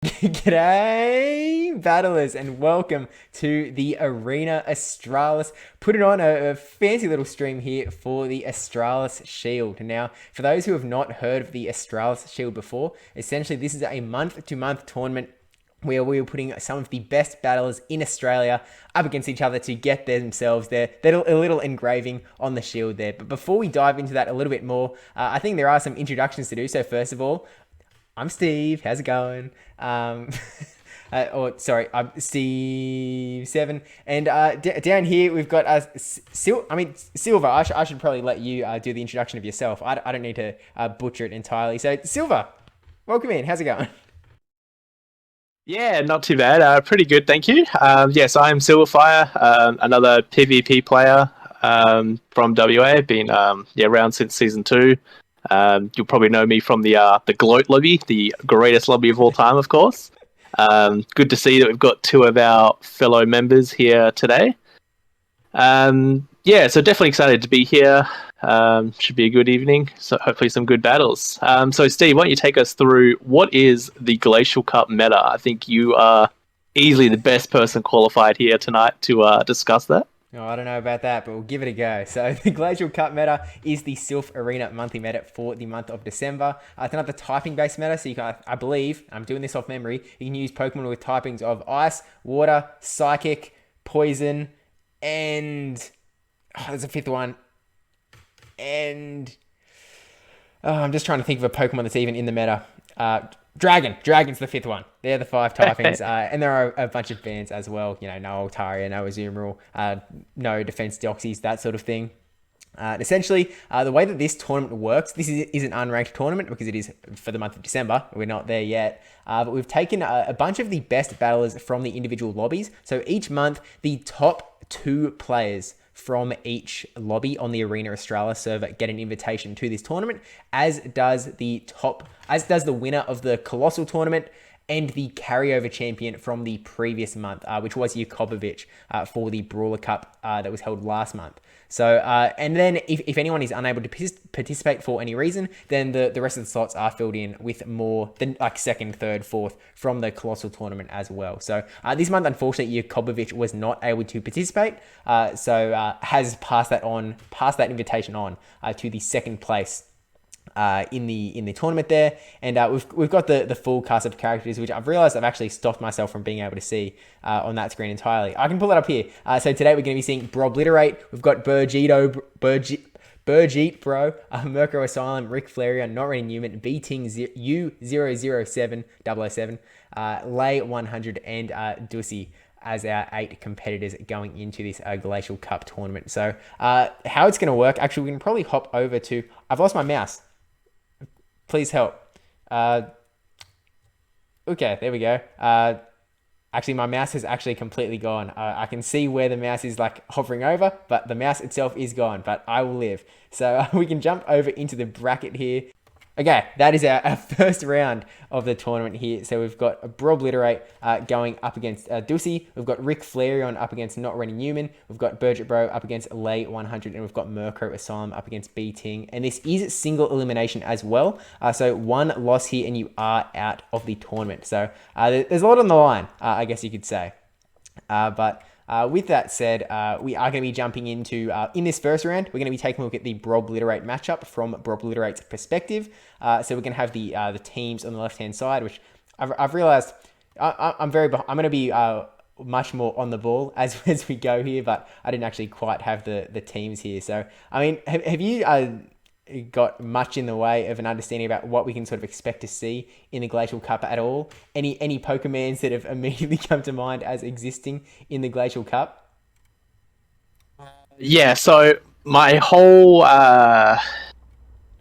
G'day, battlers, and welcome to the Arena Australis. Putting on a fancy little stream here for the Australis Shield. Now, for those who have not heard of the Australis Shield before, essentially this is a month-to-month tournament where we are putting some of the best battlers in Australia up against each other to get themselves their little engraving on the shield there. But before we dive into that a little bit more, I think there are some introductions to do. So first of all, I'm Steve. How's it going? I'm Steve7, and down here we've got Silver. I should probably let you do the introduction of yourself. I don't need to butcher it entirely. So Silver, welcome in. How's it going? Yeah, not too bad. Pretty good, thank you. Yes, I am Silverfire, another PvP player from WA. Been around since season 2. You'll probably know me from the Gloat lobby, the greatest lobby of all time, of course. Good to see that we've got two of our fellow members here today. So definitely excited to be here. Should be a good evening. So hopefully some good battles. So Steve, why don't you take us through what is the Glacial Cup meta? I think you are easily the best person qualified here tonight to discuss that. Oh, I don't know about that, but we'll give it a go. So the Glacial Cup meta is the Silph Arena monthly meta for the month of December. It's another typing-based meta, so you can, I believe, I'm doing this off memory, you can use Pokemon with typings of Ice, Water, Psychic, Poison, and... Oh, there's a fifth one. And... Oh, I'm just trying to think of a Pokemon that's even in the meta. Dragon's the fifth one. They're the 5 typings, and there are a bunch of bands as well. You know, no Altaria, no Azumarill, no Defense Deoxys, that sort of thing. Essentially, the way that this tournament works, this is an unranked tournament because it is for the month of December. We're not there yet. But we've taken a bunch of the best battlers from the individual lobbies. So each month, the top 2 players from each lobby on the Arena Australis server get an invitation to this tournament, as does the winner of the Colossal tournament and the carryover champion from the previous month, which was Jakobovic for the Brawler Cup that was held last month. So, and then if anyone is unable to participate for any reason, then the rest of the slots are filled in with more than like second, third, fourth from the Colossal tournament as well. So this month, unfortunately, Jakobovic was not able to participate, has passed that invitation on to the second place in the tournament there, and we've got the full cast of characters, which I've realized I've actually stopped myself from being able to see on that screen entirely. I can pull it up here. So today we're going to be seeing Brobliterate. We've got Burjeet Bro, Mirko Asylum, Rick Flaria, Not Rennie Newman, B-Ting U007007, Lay 100, and Dussy as our 8 competitors going into this Glacial Cup tournament. So how it's going to work, actually, we can probably hop over to... I've lost my mouse. Please help. Okay, there we go. Actually, my mouse has actually completely gone. I can see where the mouse is like hovering over, but the mouse itself is gone, but I will live. So we can jump over into the bracket here. Okay, that is our first round of the tournament here. So we've got Brobliterate going up against Dussy. We've got Rick Flareon up against Not Rennie Newman. We've got Burjet Bro up against Lay 100. And we've got Mirko Asylum up against B-Ting. And this is single elimination as well. So one loss here and you are out of the tournament. So there's a lot on the line, I guess you could say. With that said, we are going to be jumping into, in this first round, we're going to be taking a look at the Brobliterate matchup from Brobliterate's perspective. So we're going to have the teams on the left-hand side, which I've realized I'm going to be much more on the ball as we go here, but I didn't actually quite have the teams here. So, I mean, have you got much in the way of an understanding about what we can sort of expect to see in the Glacial Cup at all? Any Pokemons that have immediately come to mind as existing in the Glacial Cup? Yeah, so my whole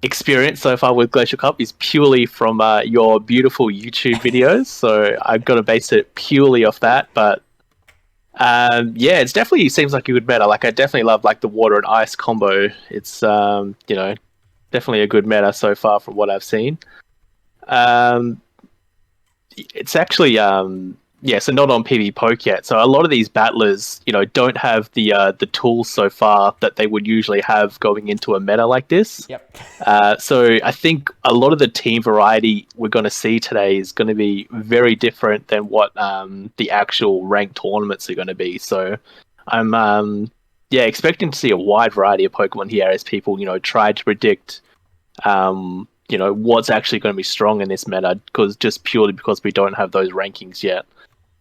experience so far with Glacial Cup is purely from your beautiful YouTube videos. So I've got to base it purely off that. But it's definitely seems like a good meta. Like I definitely love like the water and ice combo. It's definitely a good meta so far from what I've seen. It's actually so not on PvPoke yet. So a lot of these battlers, don't have the tools so far that they would usually have going into a meta like this. Yep. So I think a lot of the team variety we're going to see today is going to be very different than what the actual ranked tournaments are going to be. So I'm expecting to see a wide variety of Pokemon here as people try to predict what's actually going to be strong in this meta, purely because we don't have those rankings yet.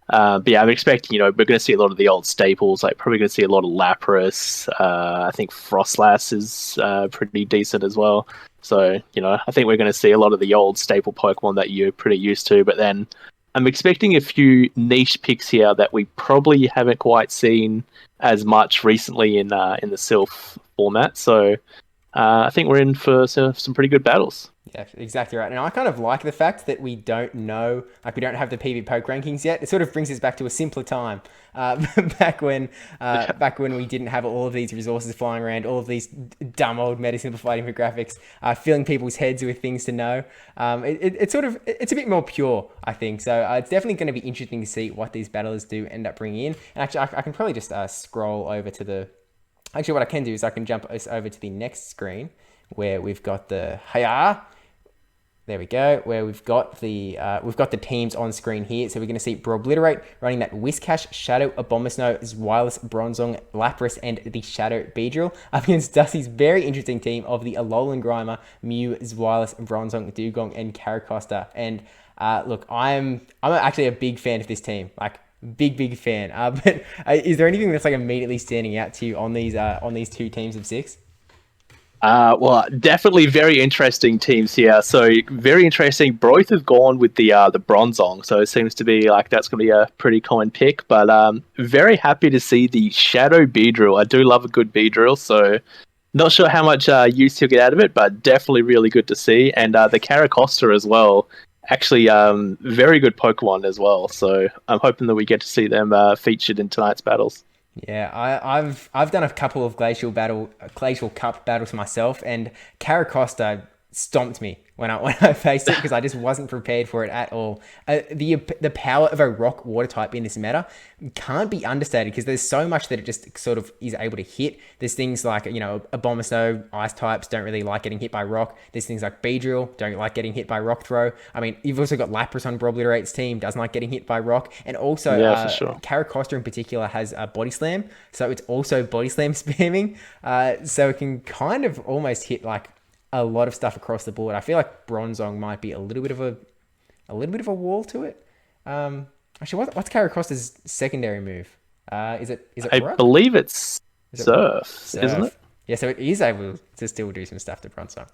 But yeah, I'm expecting, we're going to see a lot of the old staples, like probably going to see a lot of Lapras. I think Frostlass is pretty decent as well. So, I think we're going to see a lot of the old staple Pokemon that you're pretty used to. But then I'm expecting a few niche picks here that we probably haven't quite seen as much recently in the Sylph format. So I think we're in for some pretty good battles. Yeah, exactly right. And I kind of like the fact that we don't know, like we don't have the PvPoke rankings yet. It sort of brings us back to a simpler time, back when we didn't have all of these resources flying around, all of these dumb old meta simplified infographics, filling people's heads with things to know. It's a bit more pure, I think. So it's definitely going to be interesting to see what these battlers do end up bringing in. And actually, I can probably just scroll over to the. Actually, what I can do is I can jump us over to the next screen where we've got the Hiya. There we go, where we've got the teams on screen here. So we're going to see Brobliterate running that Whiscash, Shadow, Abomasnow, Zweilous, Bronzong, Lapras, and the Shadow Beedrill up against Dusty's very interesting team of the Alolan Grimer, Mew, Zweilous, Bronzong, Dugong, and Caracosta. And look, I'm actually a big fan of this team. Like, big fan. But is there anything that's like immediately standing out to you on these two teams of 6? Well, definitely very interesting teams here. So very interesting. Both have gone with the Bronzong, so it seems to be like that's going to be a pretty common pick. But very happy to see the Shadow Beedrill. I do love a good Beedrill, so not sure how much use you'll get out of it, but definitely really good to see. And the Caracosta as well. Actually, very good Pokemon as well. So I'm hoping that we get to see them featured in tonight's battles. Yeah, I've done a couple of Glacial Cup battles myself, and Caracosta stomped me when I faced it because I just wasn't prepared for it at all. The power of a rock water type in this meta can't be understated because there's so much that it just sort of is able to hit. There's things like, Abomasnow, ice types don't really like getting hit by rock. There's things like Beedrill, don't like getting hit by rock throw. I mean, you've also got Lapras on Brobliterate's team, doesn't like getting hit by rock. And also, for sure. Caracosta in particular has a body slam, so it's also body slam spamming. So it can kind of almost hit like a lot of stuff across the board. I feel like Bronzong might be a little bit of a wall to it. Actually, what's Caracosta's secondary move? Is it I Rock? believe it's Surf, isn't it? Yeah, so it is able to still do some stuff to Bronzong.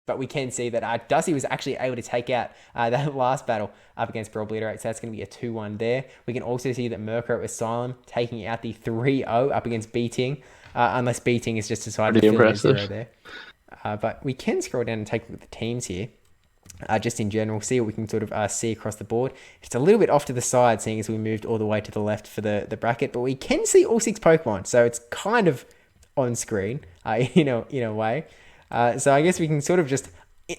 But we can see that Dusty was actually able to take out that last battle up against Brobliterate, so that's going to be a 2-1 there. We can also see that Murkrow Asylum taking out the 3-0 up against Beating, unless Beating is just decided to fill in a 0 there. But we can scroll down and take a look at the teams here. Just in general, see what we can sort of see across the board. It's a little bit off to the side, seeing as we moved all the way to the left for the bracket, but we can see all 6 Pokemon, so it's kind of on screen, in a way. So I guess we can sort of just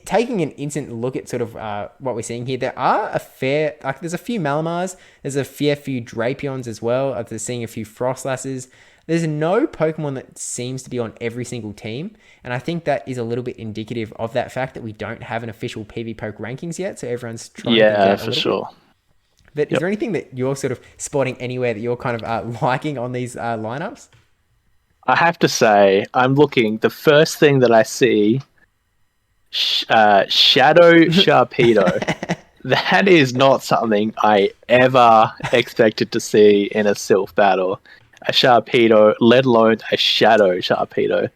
taking an instant look at sort of what we're seeing here. There are there's a few Malamars, there's a few Drapions as well. There's seeing a few Frostlasses. There's no Pokemon that seems to be on every single team, and I think that is a little bit indicative of that fact that we don't have an official PvPoke rankings yet, so everyone's trying to get out for sure. But is there anything that you're sort of spotting anywhere that you're kind of liking on these lineups? I have to say, I'm looking. The first thing that I see, Shadow Sharpedo. That is not something I ever expected to see in a Sylph battle. A Sharpedo, let alone a Shadow Sharpedo.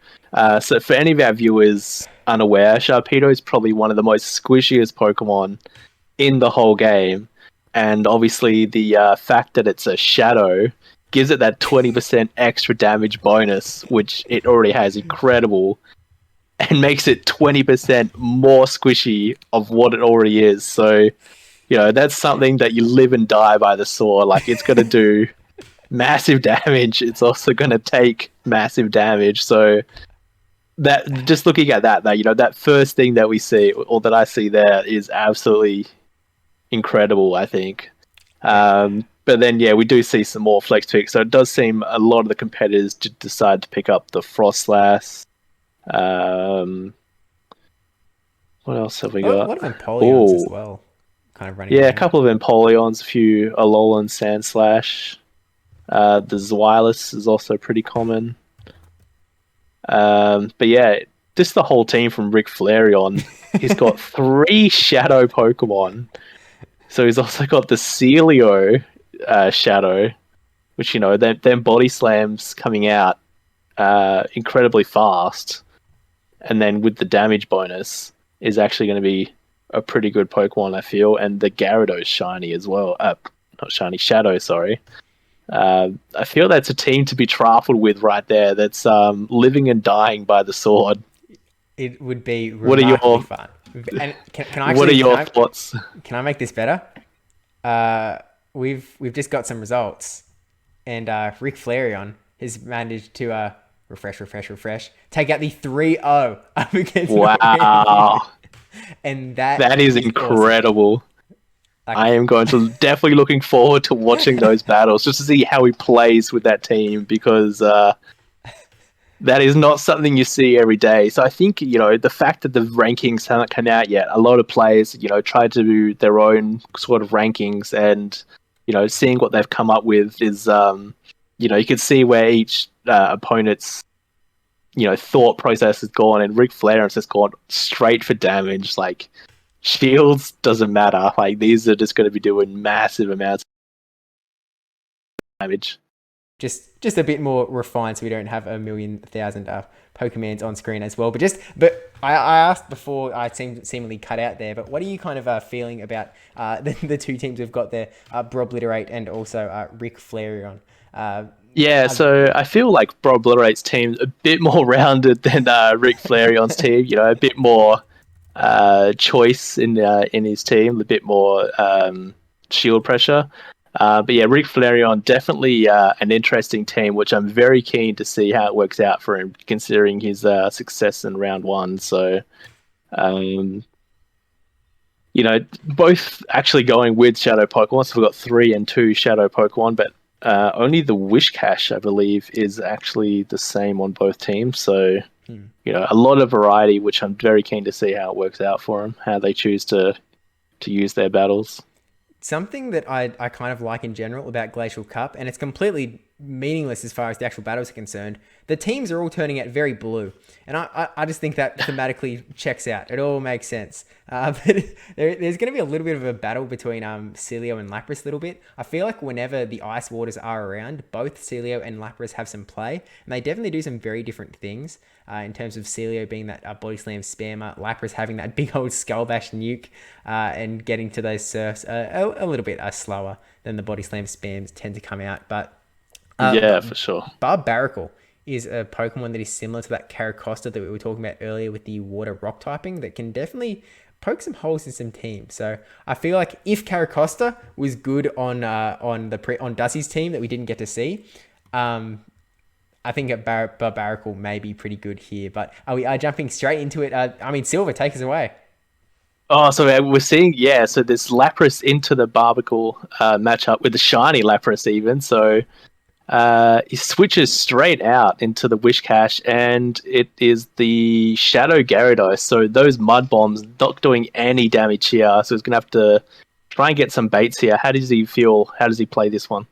So for any of our viewers unaware, Sharpedo is probably one of the most squishiest Pokemon in the whole game. And obviously the fact that it's a Shadow gives it that 20% extra damage bonus, which it already has incredible, and makes it 20% more squishy of what it already is. So, that's something that you live and die by the sword. Like, it's going to do massive damage. It's also going to take massive damage. So, that just looking at that, that first thing that we see or that I see there is absolutely incredible, I think. But then, we do see some more flex picks. So it does seem a lot of the competitors decide to pick up the Frostlass. What else have we got? A lot of Empoleons as well, kind of running around. A couple of Empoleons, a few Alolan Sandslash. The Zweilous is also pretty common. But just the whole team from Rick Flareon. He's got 3 Shadow Pokemon. So he's also got the Celio Shadow, which, them body slams coming out incredibly fast. And then with the damage bonus is actually going to be a pretty good Pokemon, I feel. And the Gyarados shiny as well. Not shiny, Shadow, sorry. I feel that's a team to be trifled with right there. That's living and dying by the sword. It would be remarkably fun. And what are your thoughts? Can I make this better? We've just got some results, and Rick Flareon has managed to refresh, take out the 3-0 up against. Wow, and that is incredible. Awesome. I am going to definitely looking forward to watching those battles just to see how he plays with that team, because that is not something you see every day. So I think, the fact that the rankings haven't come out yet, a lot of players, try to do their own sort of rankings, and, seeing what they've come up with is, you can see where each opponent's, thought process has gone, and Rick Flareon's just gone straight for damage. Like, shields doesn't matter. Like, these are just going to be doing massive amounts of damage. Just a bit more refined, so we don't have 1,000,000 Pokemons on screen as well. But I asked before I seemingly cut out there. But what are you kind of feeling about the 2 teams we've got there, Brobliterate and also Rick Flareon? So I feel like Brobliterate's team's a bit more rounded than Rick Flareon's team. A bit more choice in his team, a bit more shield pressure. But Rick Flareon, definitely an interesting team, which I'm very keen to see how it works out for him, considering his success in round 1. So, both actually going with Shadow Pokemon. So we've got 3 and 2 Shadow Pokemon, but only the Wishcash, I believe, is actually the same on both teams. So, a lot of variety, which I'm very keen to see how it works out for them, how they choose to use their battles. Something that I kind of like in general about Glacial Cup, and it's completely meaningless as far as the actual battles are concerned, the teams are all turning out very blue. And I just think that thematically checks out. It all makes sense. But there's going to be a little bit of a battle between Celio and Lapras a little bit. I feel like whenever the Ice Waters are around, both Celio and Lapras have some play. And they definitely do some very different things. In terms of Celio being that Body Slam spammer, Lapras having that big old Skull Bash nuke, and getting to those surfs a little bit slower than the Body Slam spams tend to come out. But for sure. Barbaracle is a Pokemon that is similar to that Caracosta that we were talking about earlier with the water rock typing, that can definitely poke some holes in some teams. So I feel like if Caracosta was good on Dusty's team that we didn't get to see, I think Barbaracle may be pretty good here. But we are jumping straight into it. Silver, take us away. Oh, so we're seeing, so this Lapras into the Barbaracle matchup with the shiny Lapras even. So he switches straight out into the Wishcash, and it is the Shadow Gyarados. So those Mud Bombs not doing any damage here. So he's going to have to try and get some baits here. How does he feel? How does he play this one?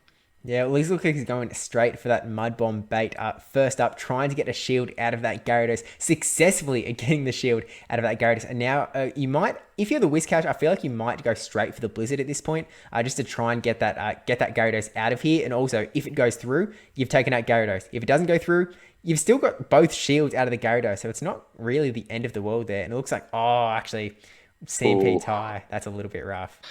Yeah, well, he's looking like he's going straight for that Mud Bomb bait. First up, trying to get a shield out of that Gyarados, successfully getting the shield out of that Gyarados. And now you might, if you're the Whiscash, I feel like you might go straight for the Blizzard at this point, just to try and get that Gyarados out of here. And also, if it goes through, you've taken out Gyarados. If it doesn't go through, you've still got both shields out of the Gyarados. So it's not really the end of the world there. And it looks like, actually, CMP tie. That's a little bit rough.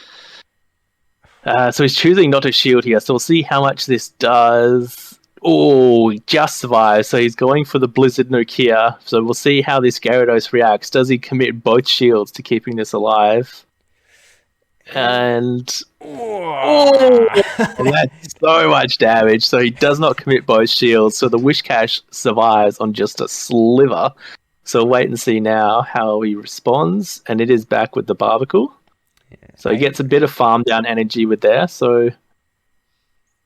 So he's choosing not to shield here, so we'll see how much this does. Oh, just survives. So he's going for the Blizzard Nokia. So we'll see how this Gyarados reacts. Does he commit both shields to keeping this alive? And that's so much damage. So he does not commit both shields. So the Wishcash survives on just a sliver. So we'll wait and see now how he responds, and it is back with the Barbicle. So he gets a bit of farm down energy with there. So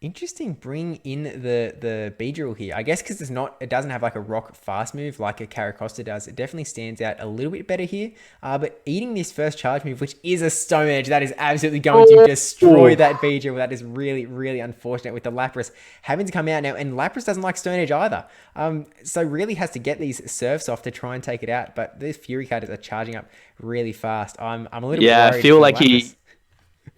interesting, bring in the Beedrill here. I guess because it doesn't have like a rock fast move like a Caracosta does. It definitely stands out a little bit better here. But eating this first charge move, which is a Stone Edge, that is absolutely going to destroy that Beedrill. That is really, really unfortunate with the Lapras having to come out now. And Lapras doesn't like Stone Edge either. So really has to get these Surfs off to try and take it out. But these Fury Cutters are charging up really fast. I'm a little worried. I feel like Lapras.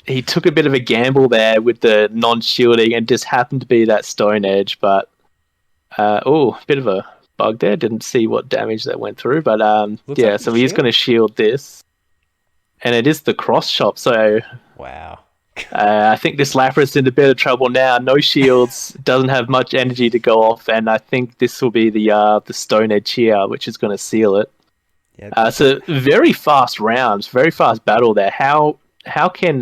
He took a bit of a gamble there with the non-shielding and just happened to be that Stone Edge, but bit of a bug there. Didn't see what damage that went through, but like so he's going to shield this, and it is the cross chop. So wow, I think this Lapras in a bit of trouble now. No shields, doesn't have much energy to go off, and I think this will be the Stone Edge here, which is going to seal it. Yeah, so very fast rounds, very fast battle there. How can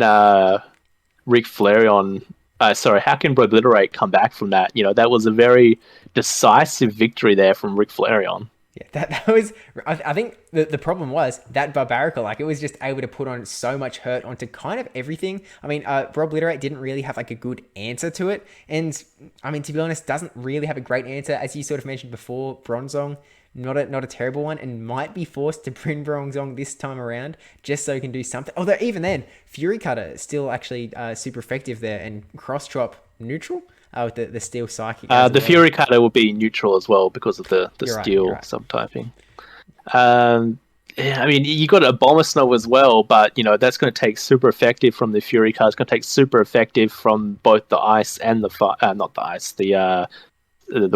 Rick Flareon, how can Obliterate come back from that? That was a very decisive victory there from Rick Flareon. Yeah, that was. I think the problem was that Barbarical, like it was just able to put on so much hurt onto kind of everything. I mean, Obliterate didn't really have like a good answer to it, and I mean, to be honest, doesn't really have a great answer, as you sort of mentioned before. Bronzong, not a terrible one, and might be forced to bring Bronzong this time around just so he can do something. Although even then, Fury Cutter is still actually super effective there, and Cross Chop neutral with the Steel Psychic. The Fury Cutter will be neutral as well because of the Steel subtyping. I mean, you got a Bomber Snow as well, but that's going to take super effective from the Fury Cutter. It's going to take super effective from both the ice and the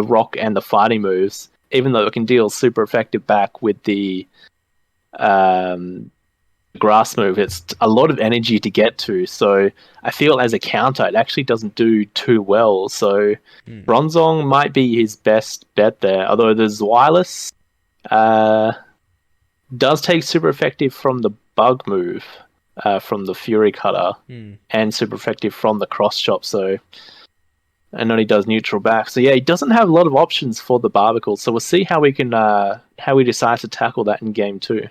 rock and the fighting moves. Even though it can deal super effective back with the grass move, it's a lot of energy to get to. So I feel as a counter, it actually doesn't do too well. So Bronzong might be his best bet there. Although the Zweilous does take super effective from the bug move, from the Fury Cutter, and super effective from the cross chop. And only does neutral back. So yeah, he doesn't have a lot of options for the Barbicle. So we'll see how we can how he decides to tackle that in game 2.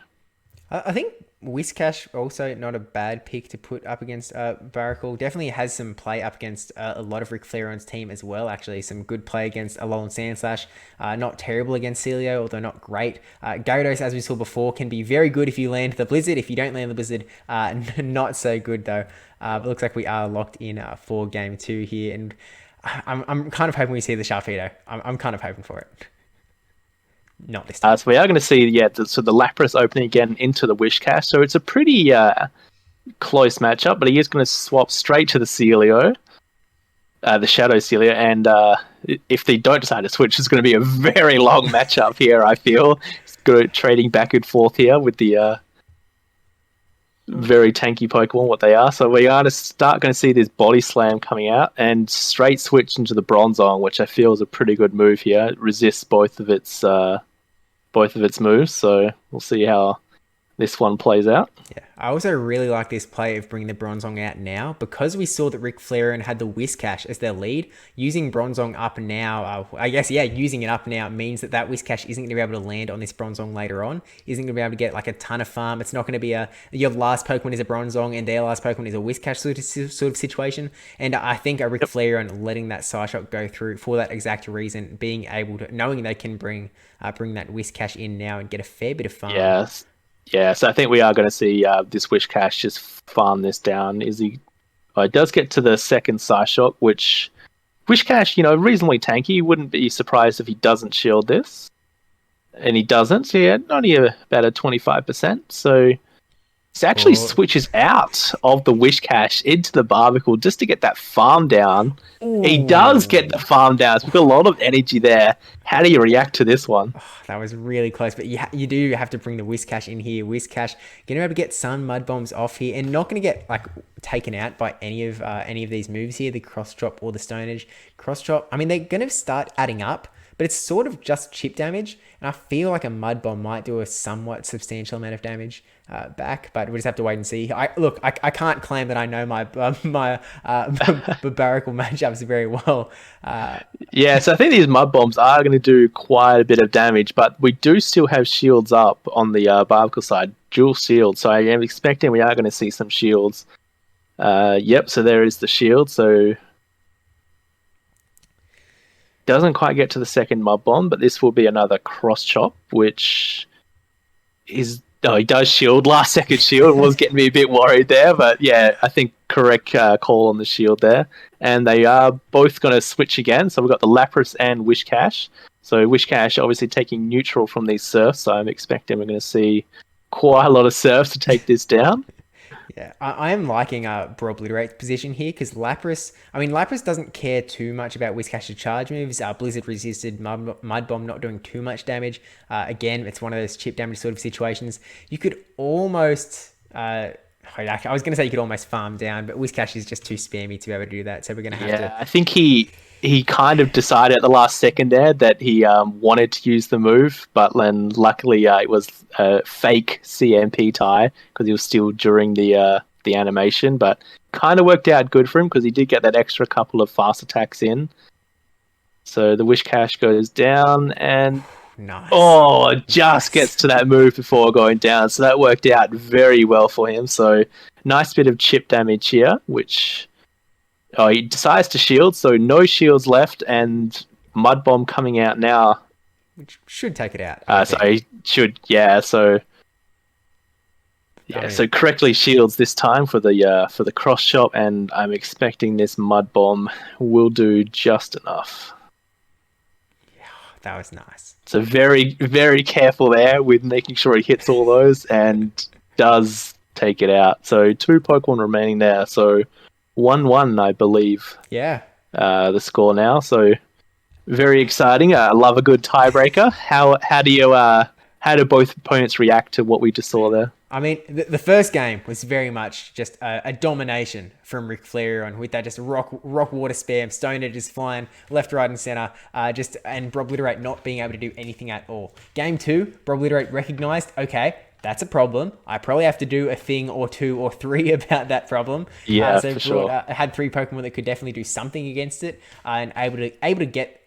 I think Whiscash also not a bad pick to put up against Barbicle. Definitely has some play up against a lot of Rick Flareon's team as well. Actually, some good play against Alolan Sandslash. Not terrible against Celio, although not great. Gyarados, as we saw before, can be very good if you land the Blizzard. If you don't land the Blizzard, not so good though. It looks like we are locked in for game 2 here, and I'm kind of hoping we see the Sharpedo. I'm kind of hoping for it. Not this time. So we are going to see, the Lapras opening again into the Whiscash. So it's a pretty close matchup, but he is going to swap straight to the Celio, the Shadow Celio, and if they don't decide to switch, it's going to be a very long matchup here, I feel. It's good trading back and forth here with the very tanky Pokemon, what they are. So we are going to see this Body Slam coming out and straight switch into the Bronzong, which I feel is a pretty good move here. It resists both of its moves, so we'll see how this one plays out. Yeah, I also really like this play of bringing the Bronzong out now, because we saw that Rick Flareon had the Whiscash as their lead. Using Bronzong up now, using it up now means that Whiscash isn't going to be able to land on this Bronzong later on, isn't going to be able to get like a ton of farm. It's not going to be your last Pokemon is a Bronzong and their last Pokemon is a Whiscash sort of situation. And I think a Rick Flareon letting that Psyshock go through for that exact reason, being able to, knowing they can bring that Whiscash in now and get a fair bit of farm. Yes. Yeah, so I think we are going to see this Whiscash just farm this down. It does get to the second Psyshock, which Whiscash, reasonably tanky. Wouldn't be surprised if he doesn't shield this. And he doesn't, so yeah, only about a 25%. So he actually switches out of the Whiscash into the Barbicle just to get that farm down. Ooh. He does get the farm down. It's got a lot of energy there. How do you react to this one? Oh, that was really close, but you do have to bring the Whiscash in here. Whiscash going to be able to get Sun Mud Bombs off here, and not going to get taken out by any of these moves here, the Cross Chop or the Stone Edge. Cross Chop, I mean, they're going to start adding up, but it's sort of just chip damage. And I feel like a Mud Bomb might do a somewhat substantial amount of damage back, but we'll just have to wait and see. I can't claim that I know my barbarical matchups very well. Yeah, so I think these mud bombs are going to do quite a bit of damage, but we do still have shields up on the barbicle side, dual shield. So I am expecting we are going to see some shields. Yep, so there is the shield. So doesn't quite get to the second mud bomb, but this will be another cross chop, which is he does shield, last second shield. Was getting me a bit worried there, but yeah, I think correct call on the shield there. And they are both going to switch again. So we've got the Lapras and Wishcash. So Wishcash obviously taking neutral from these surfs. So I'm expecting we're going to see quite a lot of surfs to take this down. Yeah, I am liking Brobliterate's position here because Lapras doesn't care too much about Whiscash's charge moves. Blizzard resisted, Mud Bomb not doing too much damage. Again, it's one of those chip damage sort of situations. You could almost... I was going to say you could almost farm down, but Whiscash is just too spammy to be able to do that. So we're going to have to... Yeah, I think he kind of decided at the last second there that he wanted to use the move, but then luckily it was a fake CMP tie because he was still during the animation, but kind of worked out good for him because he did get that extra couple of fast attacks in. So the Wishcash goes down and... Nice. Oh, just gets to that move before going down. So that worked out very well for him. So nice bit of chip damage here, which he decides to shield. So no shields left and Mud Bomb coming out now. Which should take it out. So he should, yeah. So yeah, so correctly shields this time for the cross chop, and I'm expecting this Mud Bomb will do just enough. That was nice. So very, very careful there with making sure he hits all those and does take it out. So 2 Pokemon remaining there. So 1-1, I believe. Yeah. The score now. So very exciting. I love a good tiebreaker. How do both opponents react to what we just saw there? I mean, the first game was very much just a domination from Ric Flair on with that just rock water spam, Stone Edge flying left, right, and center, and Brobliterate not being able to do anything at all. Game 2, Brobliterate recognized, okay, that's a problem. I probably have to do a thing or 2 or 3 about that problem. Yeah, for sure. Had 3 Pokemon that could definitely do something against it, and able to get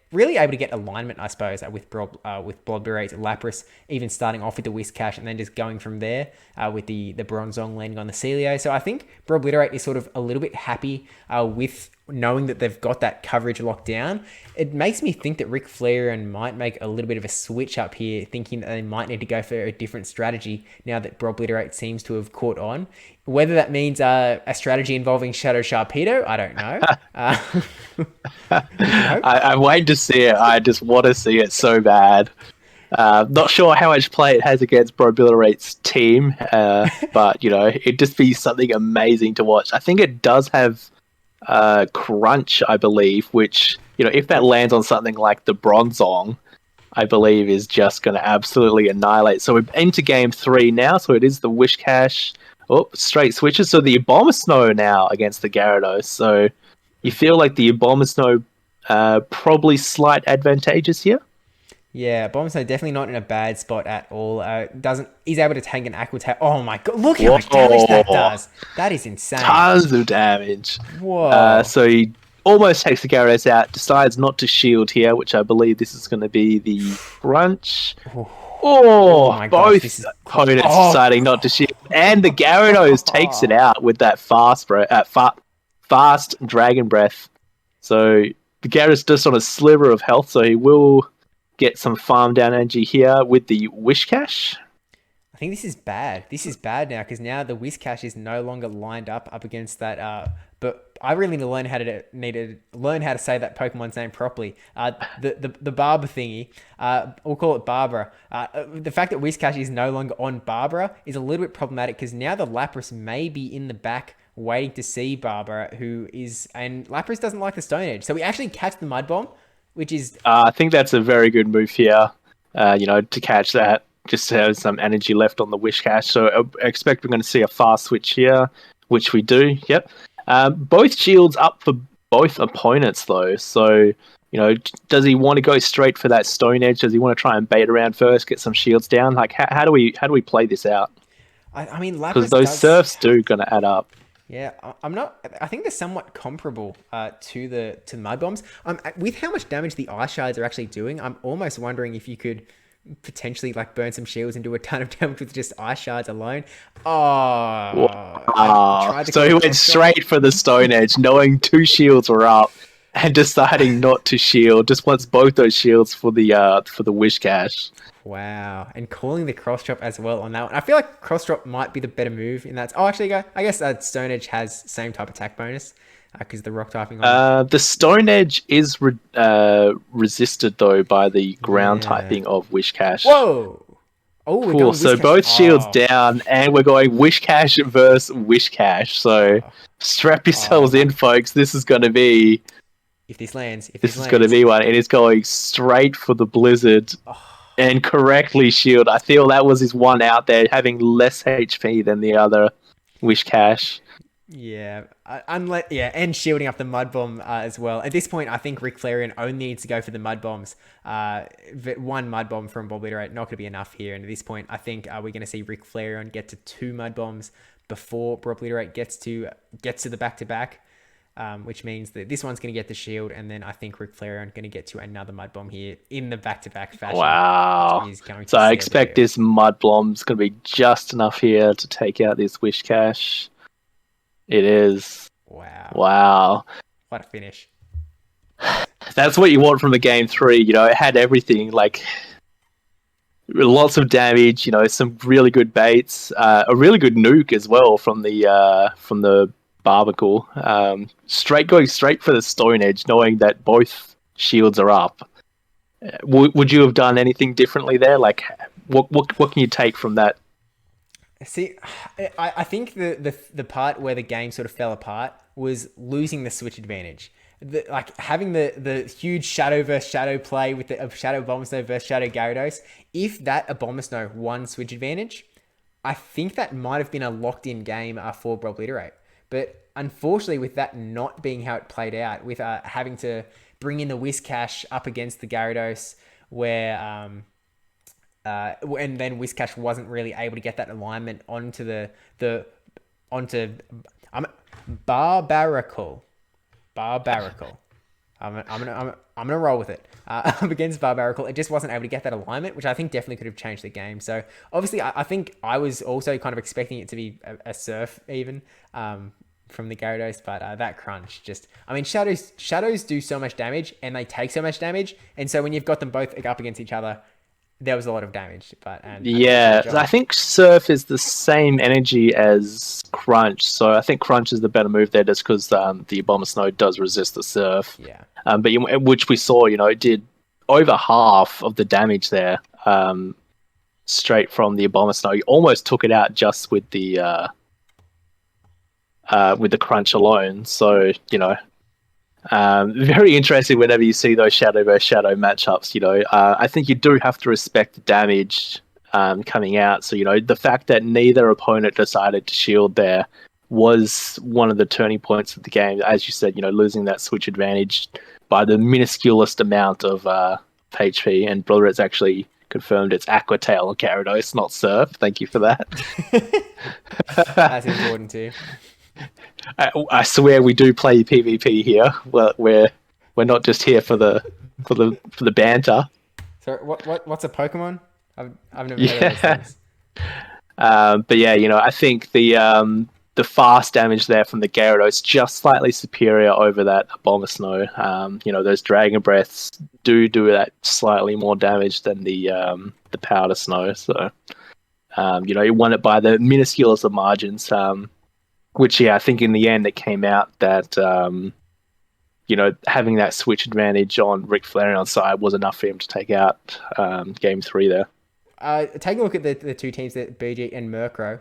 alignment, I suppose, with Brobliterate, Lapras, even starting off with the Whiscash and then just going from there with the Bronzong landing on the Celio. So I think Brobliterate is sort of a little bit happy with knowing that they've got that coverage locked down. It makes me think that Ric Flair might make a little bit of a switch up here, thinking that they might need to go for a different strategy now that Brobliterate seems to have caught on. Whether that means a strategy involving Shadow Sharpedo, I don't know. I'm waiting to see it. I just want to see it so bad. Not sure how much play it has against Brobliterate's team, but it'd just be something amazing to watch. I think it does have Crunch, I believe, which if that lands on something like the Bronzong, I believe is just going to absolutely annihilate. So we're into game 3 now. So it is the Wishcash. Oh, straight switches. So the Abomasnow now against the Gyarados. So you feel like the Abomasnow probably slight advantageous here? Yeah, Abomasnow definitely not in a bad spot at all. He's able to tank an Aqua Tail. Oh my god, look how much damage that does. That is insane. Tons of damage. Whoa. So he almost takes the Gyarados out, decides not to shield here, which I believe this is going to be the Crunch. Oh my both gosh, opponents deciding not to shield. And the Gyarados takes it out with that fast Dragon Breath. So the Gyarados just on a sliver of health, so he will get some farm down energy here with the Wishcash. I think this is bad. This is bad now because now the Whiscash is no longer lined up against that. But I really need to learn how to say that Pokemon's name properly. The Barber thingy. We'll call it Barbara. The fact that Whiscash is no longer on Barbara is a little bit problematic because now the Lapras may be in the back waiting to see Barbara, and Lapras doesn't like the Stone Edge. So we actually catch the Mud Bomb, which is... I think that's a very good move here, to catch that, just to have some energy left on the Wishcash. So I expect we're going to see a fast switch here, which we do, yep. Both shields up for both opponents though. So, does he want to go straight for that Stone Edge? Does he want to try and bait around first, get some shields down? Like, how do we play this out? I mean, Because Lapis those does. surfs do gonna add up. Yeah, I'm not. I think they're somewhat comparable to the mud bombs. With how much damage the ice shards are actually doing, I'm almost wondering if you could potentially like burn some shields and do a ton of damage with just ice shards alone. Oh, I tried to So call he it went cross shot. straight for the Stone Edge, knowing 2 shields were up, and deciding not to shield. Just wants both those shields for the wish cache. Wow, and calling the cross drop as well on that one. I feel like cross drop might be the better move in that. Oh, actually, I guess Stone Edge has same type attack bonus because the rock typing on. The Stone Edge is resisted though by the ground Yeah. typing of wish cache. Whoa! Oh, we're Cool. going So Whiscash. both shields Oh. down, and we're going wish cache versus wish cache. So strap yourselves in, folks. This is going to be. If this lands, This is going to be one. It is going straight for the Blizzard. And correctly shield. I feel that was his one out there, having less HP than the other wish cache. Yeah, and shielding up the mud bomb as well. At this point, I think Ric Flairion only needs to go for the mud bombs. One mud bomb from Bob Literate not going to be enough here. And at this point, I think we're going to see Ric Flairion get to 2 mud bombs before Bob Literate gets to the back-to-back. Which means that this one's going to get the shield, and then I think Ric Flairion going to get to another mud bomb here in the back-to-back fashion. Wow! So I expect this mud bomb's going to be just enough here to take out this wish cache. It is. Wow! What a finish! That's what you want from the game 3. It had everything, like lots of damage. Some really good baits, a really good nuke as well from the Barnacle, going straight for the Stone Edge, knowing that both shields are up. Would you have done anything differently there? Like, what can you take from that? See, I think the part where the game sort of fell apart was losing the switch advantage. Like having the huge shadow versus shadow play with the shadow Abomasnow versus shadow Gyarados. If that Abomasnow won switch advantage, I think that might have been a locked in game for Bob Literate. But unfortunately, with that not being how it played out, with having to bring in the Whiscash up against the Gyarados, where and then Whiscash wasn't really able to get that alignment onto onto Barbaracle. I'm gonna roll with it. Up against Barbaracle, it just wasn't able to get that alignment, which I think definitely could have changed the game. So obviously, I think I was also kind of expecting it to be a surf even from the Gyarados, but that crunch just, I mean, shadows do so much damage and they take so much damage, and so when you've got them both up against each other, there was a lot of damage. I think Surf is the same energy as Crunch, so I think Crunch is the better move there, just because the Abomasnow does resist the Surf. Yeah. Which we saw, it did over half of the damage there, straight from the Abomasnow. You almost took it out just with the Crunch alone. So very interesting whenever you see those shadow versus shadow matchups. I think you do have to respect the damage coming out. So the fact that neither opponent decided to shield there was one of the turning points of the game. As you said, losing that switch advantage by the minusculest amount of HP, and Blitz actually confirmed it's Aqua Tail Gyarados, not Surf. Thank you for that. That's important too. I swear we do play PvP here. Well, we're not just here for the banter. So what's a Pokemon? I've never heard of those things. But yeah, I think the fast damage there from the Gyarados just slightly superior over that Abomasnow. Those Dragon Breaths do that slightly more damage than the Powder Snow. So you won it by the minusculest of margins. Which, I think in the end it came out that, having that switch advantage on Ric Flairion's side was enough for him to take out Game 3 there. Taking a look at the two teams, that BG and Murkrow,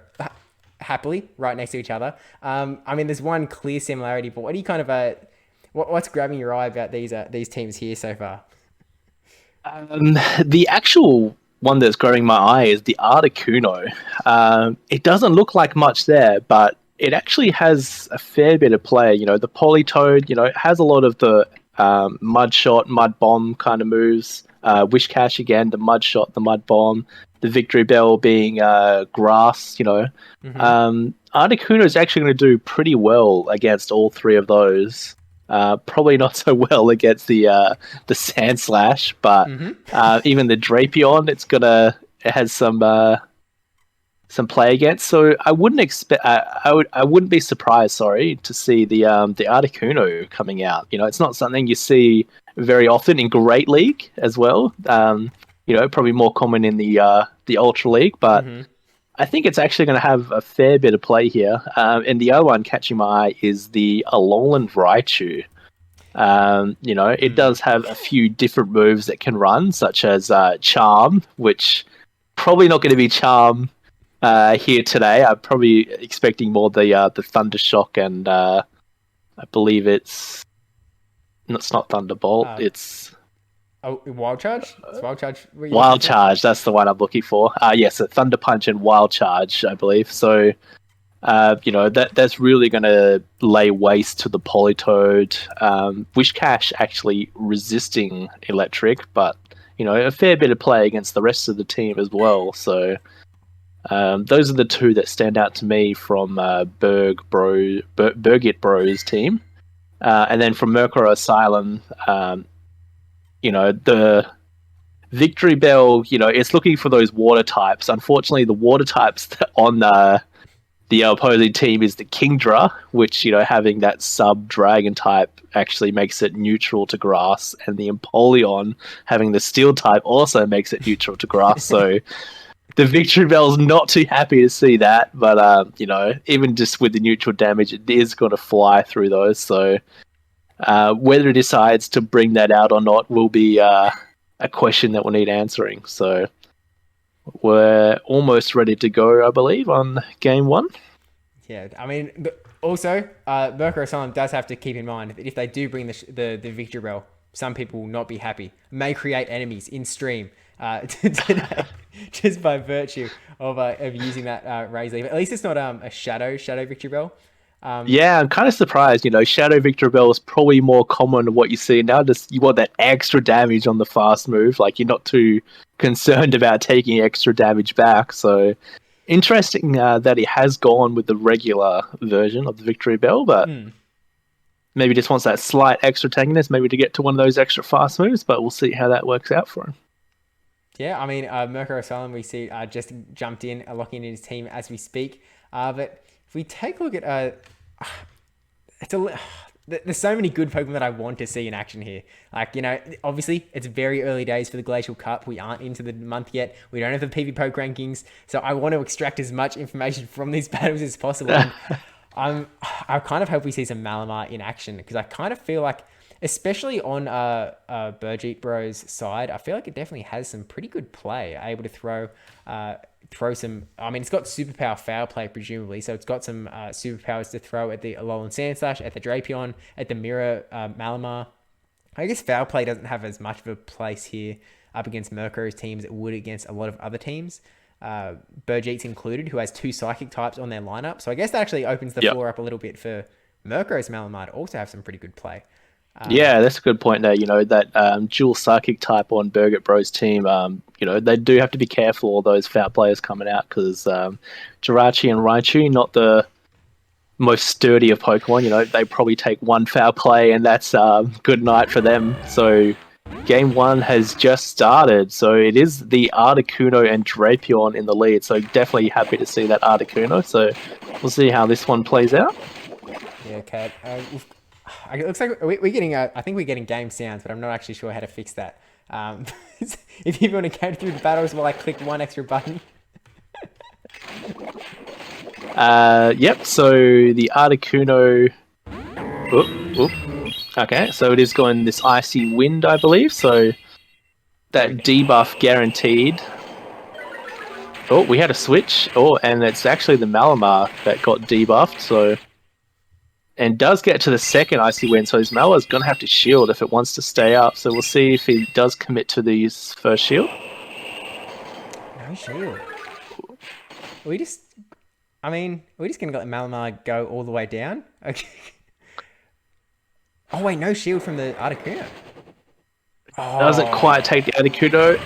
happily right next to each other. I mean, there's one clear similarity, but what do you kind of what's grabbing your eye about these teams here so far? The actual one that's grabbing my eye is the Articuno. It doesn't look like much there, but it actually has a fair bit of play. You know, the Politoed, you know, it has a lot of the mud shot, mud bomb kind of moves. Wish Cash again, the mud shot, the mud bomb, the Victory Bell being grass, you know. Articuno is actually going to do pretty well against all three of those. Probably not so well against the Sand Slash, but even the Drapion, it has some play against. So I wouldn't expect. I wouldn't be surprised. Sorry, to see the Articuno coming out. You know, it's not something you see very often in Great League as well. You know, probably more common in the Ultra League, but I think it's actually going to have a fair bit of play here. And the other one catching my eye is the Alolan Raichu. You know, it does have a few different moves that can run, such as Charm, which probably not going to be Charm here today. I'm probably expecting more the Thunder Shock, and I believe it's not Thunderbolt. It's Wild Charge. It's Wild Charge. Wild Charge. That's the one I'm looking for. Yes, a Thunder Punch and Wild Charge, I believe. So, you know, that's really going to lay waste to the Politoed. Wish Cash actually resisting Electric, but you know, a fair bit of play against the rest of the team as well. So. Those are the two that stand out to me from Birgit Bros team. And then from Mercury Asylum, you know, the Victory Bell, you know, it's looking for those water types. Unfortunately, the water types on the opposing team is the Kingdra, which, you know, having that sub-dragon type actually makes it neutral to grass. And the Empoleon having the steel type also makes it neutral to grass. So... the Victory Bell's not too happy to see that, but you know, even just with the neutral damage, it is going to fly through those. So whether it decides to bring that out or not will be a question that we'll need answering. So we're almost ready to go, I believe, on game one. Yeah, I mean, also, Mercury Asylum does have to keep in mind that if they do bring the Victory Bell, some people will not be happy. May create enemies in stream today, just by virtue of using that Raise Leaf. At least it's not a Shadow Victory Bell. Yeah, I'm kind of surprised. You know, Shadow Victory Bell is probably more common than what you see now. Just you want that extra damage on the fast move. Like, you're not too concerned about taking extra damage back. So interesting that he has gone with the regular version of the Victory Bell, but maybe just wants that slight extra tankiness, maybe to get to one of those extra fast moves. But we'll see how that works out for him. Yeah, I mean, Mercury Asylum, we see just jumped in, locking in his team as we speak. But if we take a look at... there's so many good Pokemon that I want to see in action here. Like, you know, obviously, it's very early days for the Glacial Cup. We aren't into the month yet. We don't have the PvP Poke rankings. So I want to extract as much information from these battles as possible. And I kind of hope we see some Malamar in action, because I kind of feel like, especially on Birgit Bros side, I feel like it definitely has some pretty good play. Able to throw some... I mean, it's got superpower foul play, presumably, so it's got some superpowers to throw at the Alolan Sandslash, at the Drapion, at the Mirror Malamar. I guess foul play doesn't have as much of a place here up against Mercury's teams as it would against a lot of other teams. Birgit's included, who has 2 Psychic types on their lineup. So I guess that actually opens the floor up a little bit for Mercury's Malamar to also have some pretty good play. Yeah, that's a good point there. You know, that dual Psychic type on Birgit Bros team, you know, they do have to be careful, all those foul players coming out, because Jirachi and Raichu, not the most sturdy of Pokemon. You know, they probably take one foul play and that's good night for them. So game one has just started. So it is the Articuno and Drapion in the lead. So definitely happy to see that Articuno. So we'll see how this one plays out. Yeah, okay. It looks like we're getting... I think we're getting game sounds, but I'm not actually sure how to fix that. If you want to go through the battles while I click one extra button. Yep, so the Articuno... Okay, so it is going this Icy Wind, I believe, so that debuff guaranteed. Oh, we had a switch. Oh, and it's actually the Malamar that got debuffed, so... And does get to the second Icy Wind, so his Malamar's going to have to shield if it wants to stay up. So we'll see if he does commit to these first shield. No shield. We just... I mean, we're just going to let Malamar go all the way down. Okay. Oh, wait, no shield from the Articuno. Doesn't quite Oh. take the Articuno.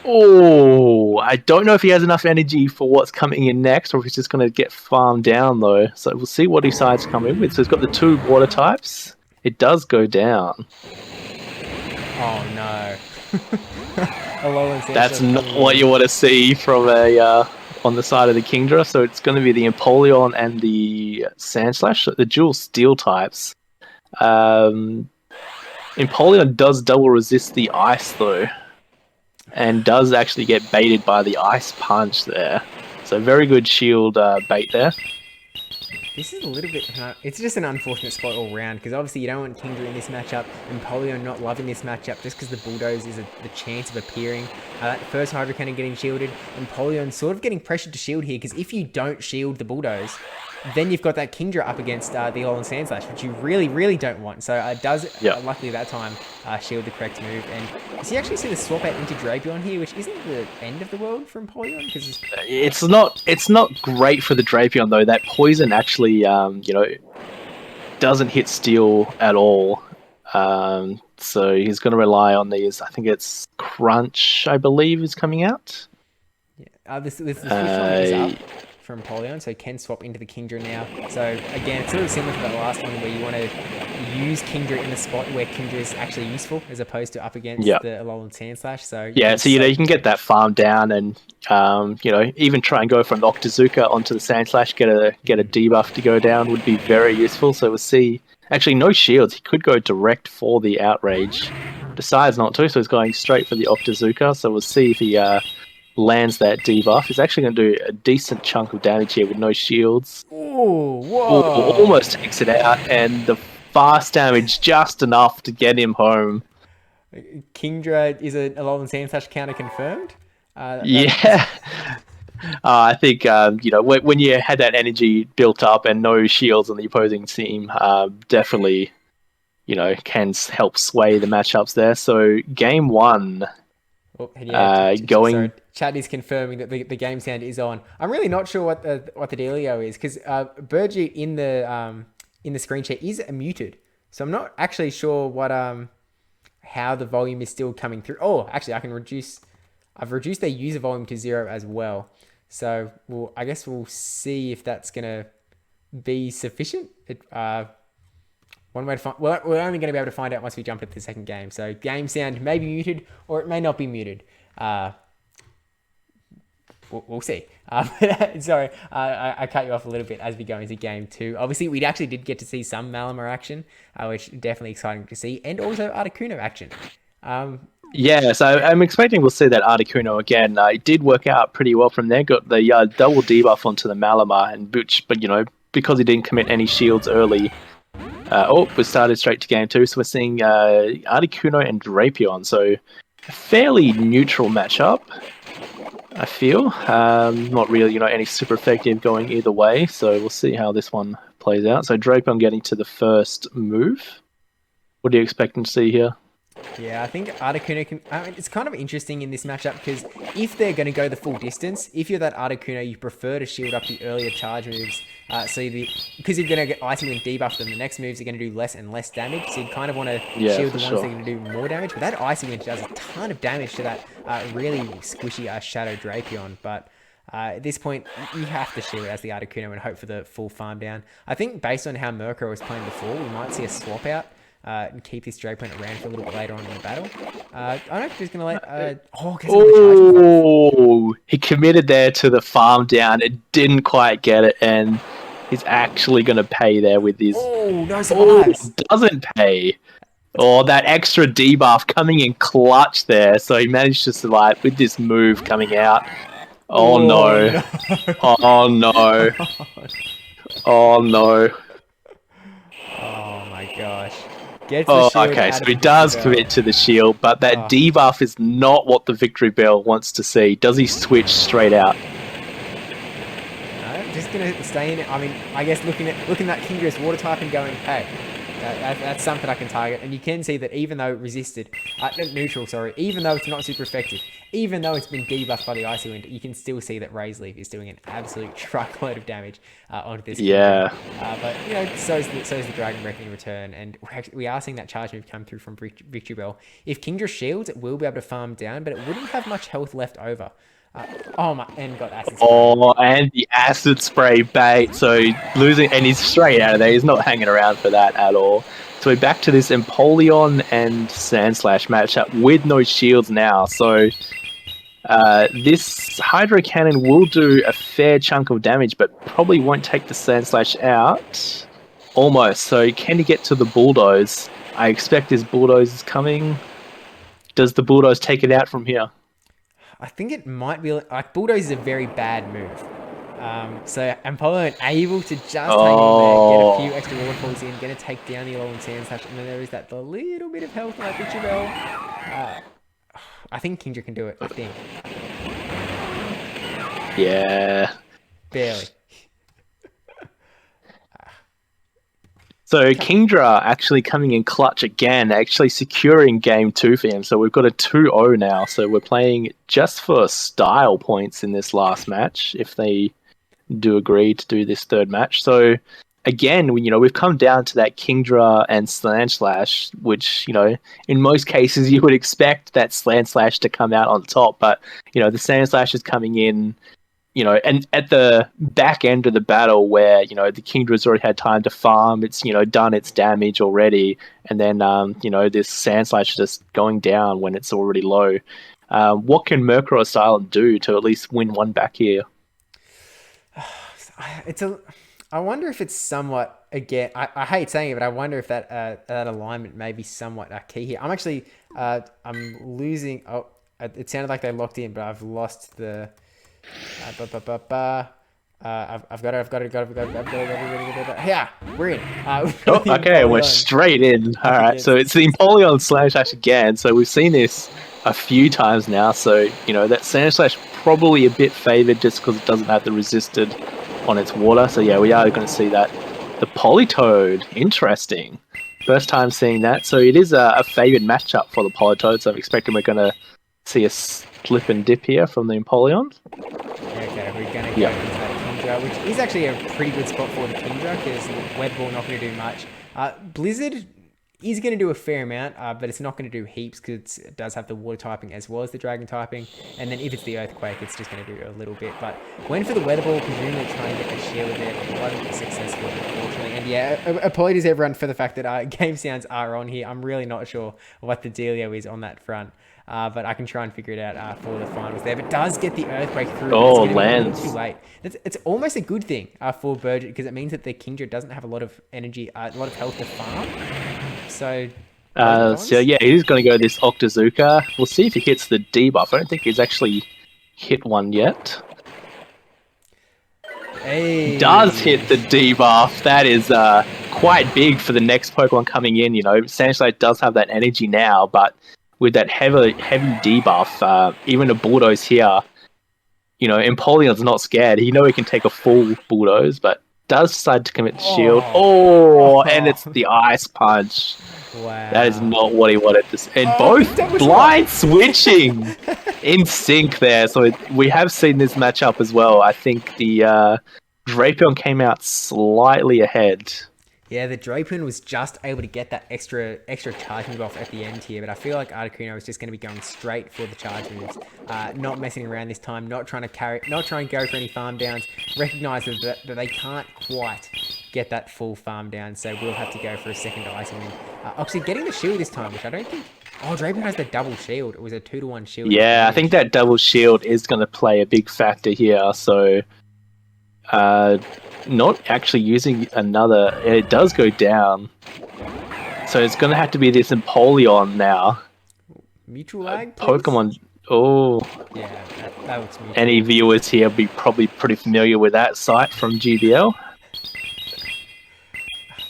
Oh, I don't know if he has enough energy for what's coming in next, or if he's just going to get farmed down though. So we'll see what he decides to come in with. So he's got the 2 water types. It does go down. Oh, no. Alolan That's Sandslash not coming what in. you want to see from a on the side of the Kingdra. So it's going to be the Empoleon and the Sandslash, the dual steel types. Um, Empoleon does double resist the ice though, and does actually get baited by the ice punch there. So very good shield bait there. This is a little bit... it's just an unfortunate spot all round, because obviously you don't want Kingdra in this matchup, and Polio not loving this matchup, just because the Bulldoze is the chance of appearing. That first Hydro Cannon getting shielded, and Polion sort of getting pressured to shield here, because if you don't shield the Bulldoze, then you've got that Kingdra up against the Alolan Sandslash, which you really, really don't want. So it does, luckily that time, shield the correct move. And so you actually see the swap out into Drapion here, which isn't the end of the world from Polion, because it's not great for the Drapion though. That poison actually, doesn't hit steel at all. So he's going to rely on these. I think it's Crunch, I believe, is coming out. This switch on is up from Polion, so can swap into the Kingdra now. So again, it's sort of similar to that last one where you want to use Kingdra in the spot where Kingdra is actually useful, as opposed to up against the Alolan Sandslash. So you can get that farm down, and even try and go from the Octazooka onto the Sandslash, get a debuff to go down would be very useful. So we'll see. Actually, no shields. He could go direct for the Outrage. Decides not to, so he's going straight for the Octazooka. So we'll see if he lands that debuff. He's actually going to do a decent chunk of damage here with no shields. Ooh, whoa! Almost takes it out, and the fast damage just enough to get him home. Kingdra is a Alolan Sandslash counter confirmed. I think when you had that energy built up and no shields on the opposing team, definitely can help sway the matchups there. So game 1. Sorry, chat is confirming that the game sound is on. I'm really not sure what the dealio is, because Burgie in the screen share is muted, so I'm not actually sure what how the volume is still coming through. Oh, actually, I've reduced their user volume to 0 as well. So I guess we'll see if that's gonna be sufficient. One way to find... Well, we're only going to be able to find out once we jump into the second game. So game sound may be muted, or it may not be muted. We'll see. Sorry, I cut you off a little bit as we go into game 2. Obviously, we actually did get to see some Malamar action, which is definitely exciting to see, and also Articuno action. So I'm expecting we'll see that Articuno again. It did work out pretty well from there. Got the double debuff onto the Malamar, but because he didn't commit any shields early... we started straight to game 2, so we're seeing Articuno and Drapion, so a fairly neutral matchup, I feel. Not really, any super effective going either way, so we'll see how this one plays out. So Drapion getting to the first move. What are you expecting to see here? Yeah, I think Articuno can... it's kind of interesting in this matchup, because if they're going to go the full distance, if you're that Articuno, you prefer to shield up the earlier charge moves, because you're going to get Icy Wind debuff them, the next moves are going to do less and less damage, so you kind of want to shield the ones that are going to do more damage. But that Icy Wind does a ton of damage to that really squishy Shadow Drapion, but... at this point, you have to shield it as the Articuno and hope for the full farm down. I think based on how Murkrow was playing before, we might see a swap out and keep this Drapion around for a little bit later on in the battle. I don't know if he's going to let... he committed there to the farm down. It didn't quite get it, and he's actually going to pay there with his... no surprise. Doesn't pay. That extra debuff coming in clutch there. So he managed to survive with this move coming out. No. Oh, no. Oh, no. Oh, my gosh. Okay, so he does commit to the shield, but that debuff is not what the Victory Bell wants to see. Does he switch straight out? No, just going to stay in it. I mean, I guess looking at that Kindra's water type and going, hey, That's something I can target. And you can see that even though it resisted, neutral, sorry, even though it's not super effective, even though it's been debuffed by the Icy Wind, you can still see that Raise Leaf is doing an absolute truckload of damage onto this Yeah. Kindra. But, you know, so's the Dragon Reckoning return. And we are seeing that charge move come through from Victory Bell. If Kindra shields, it will be able to farm down, but it wouldn't have much health left over. Oh my, and got acid spray. Oh, and the acid spray bait. So losing, and he's straight out of there. He's not hanging around for that at all. So we're back to this Empoleon and Sandslash matchup with no shields now. So this Hydro Cannon will do a fair chunk of damage, but probably won't take the Sandslash out. Almost. So can he get to the Bulldoze? I expect his Bulldoze is coming. Does the Bulldoze take it out from here? I think it might be like Bulldoze is a very bad move. So Empoleon able to just hang in there, get a few extra waterfalls in, going to take down the Alolan Sandslash, and then there is that little bit of health like Victory Bell. I think Kindra can do it. I think. Yeah. Barely. So Kingdra actually coming in clutch again, actually securing game 2 for him. So we've got a 2-0 now. So we're playing just for style points in this last match, if they do agree to do this third match. So again, we've come down to that Kingdra and Sandslash, which, in most cases you would expect that Sandslash to come out on top. But, the Sandslash is coming in, and at the back end of the battle where, the Kingdra's already had time to farm, it's, done its damage already, and then, this Sandslash is just going down when it's already low. What can Murkrow Asylum do to at least win one back here? I wonder if it's somewhat, again, I hate saying it, but I wonder if that alignment may be somewhat key here. I'm actually, I'm losing, it sounded like they locked in, but I've lost the... I've got it. Yeah, we're in. Okay, we're straight in. All right, so it's the Empoleon Sandslash again. So we've seen this a few times now. So, that Sandslash probably a bit favored just because it doesn't have the resisted on its water. So yeah, we are going to see that. The Politoed, interesting. First time seeing that. So it is a favored matchup for the Politoed. So I'm expecting we're going to see a slip and dip here from the Empoleon. Okay, we're going to go into that Kingdra, which is actually a pretty good spot for the Kingdra because Weather Ball not going to do much. Blizzard is going to do a fair amount, but it's not going to do heaps because it does have the water typing as well as the dragon typing. And then if it's the earthquake, it's just going to do a little bit. But went for the Weather Ball, presumably trying to get the shield there, but it wasn't successful, unfortunately. And yeah, apologies everyone for the fact that game sounds are on here. I'm really not sure what the dealio is on that front. But I can try and figure it out for the finals there. But does get the earthquake through. Oh, it's lands. Too late. It's almost a good thing for Burgett because it means that the Kingdra doesn't have a lot of energy, a lot of health to farm. So yeah, he's going to go this Octazooka. We'll see if he hits the debuff. I don't think he's actually hit one yet. Hey. Does hit the debuff. That is quite big for the next Pokemon coming in. Sandslash does have that energy now, but with that heavy debuff, even a Bulldoze here, Empoleon's not scared. He he can take a full Bulldoze, but does decide to commit the shield. And it's the Ice Punch. Wow. That is not what he wanted to see. And both blind switching in sync there. So we have seen this matchup as well. I think the Drapion came out slightly ahead. Yeah, the Drapion was just able to get that extra charge move off at the end here, but I feel like Articuno is just going to be going straight for the charge moves, not messing around this time, not trying to go for any farm downs, recognise that they can't quite get that full farm down, so we'll have to go for a second Icy Wind. Actually, getting the shield this time, which I don't think... Oh, Drapion has the double shield. It was a 2-to-1 shield. Yeah, I think that double shield is going to play a big factor here, so... not actually using another... It does go down. So it's going to have to be this Empoleon now. Mutual lag, Pokemon... Oh. Yeah, that looks mutual. Any viewers here will be probably pretty familiar with that site from GBL.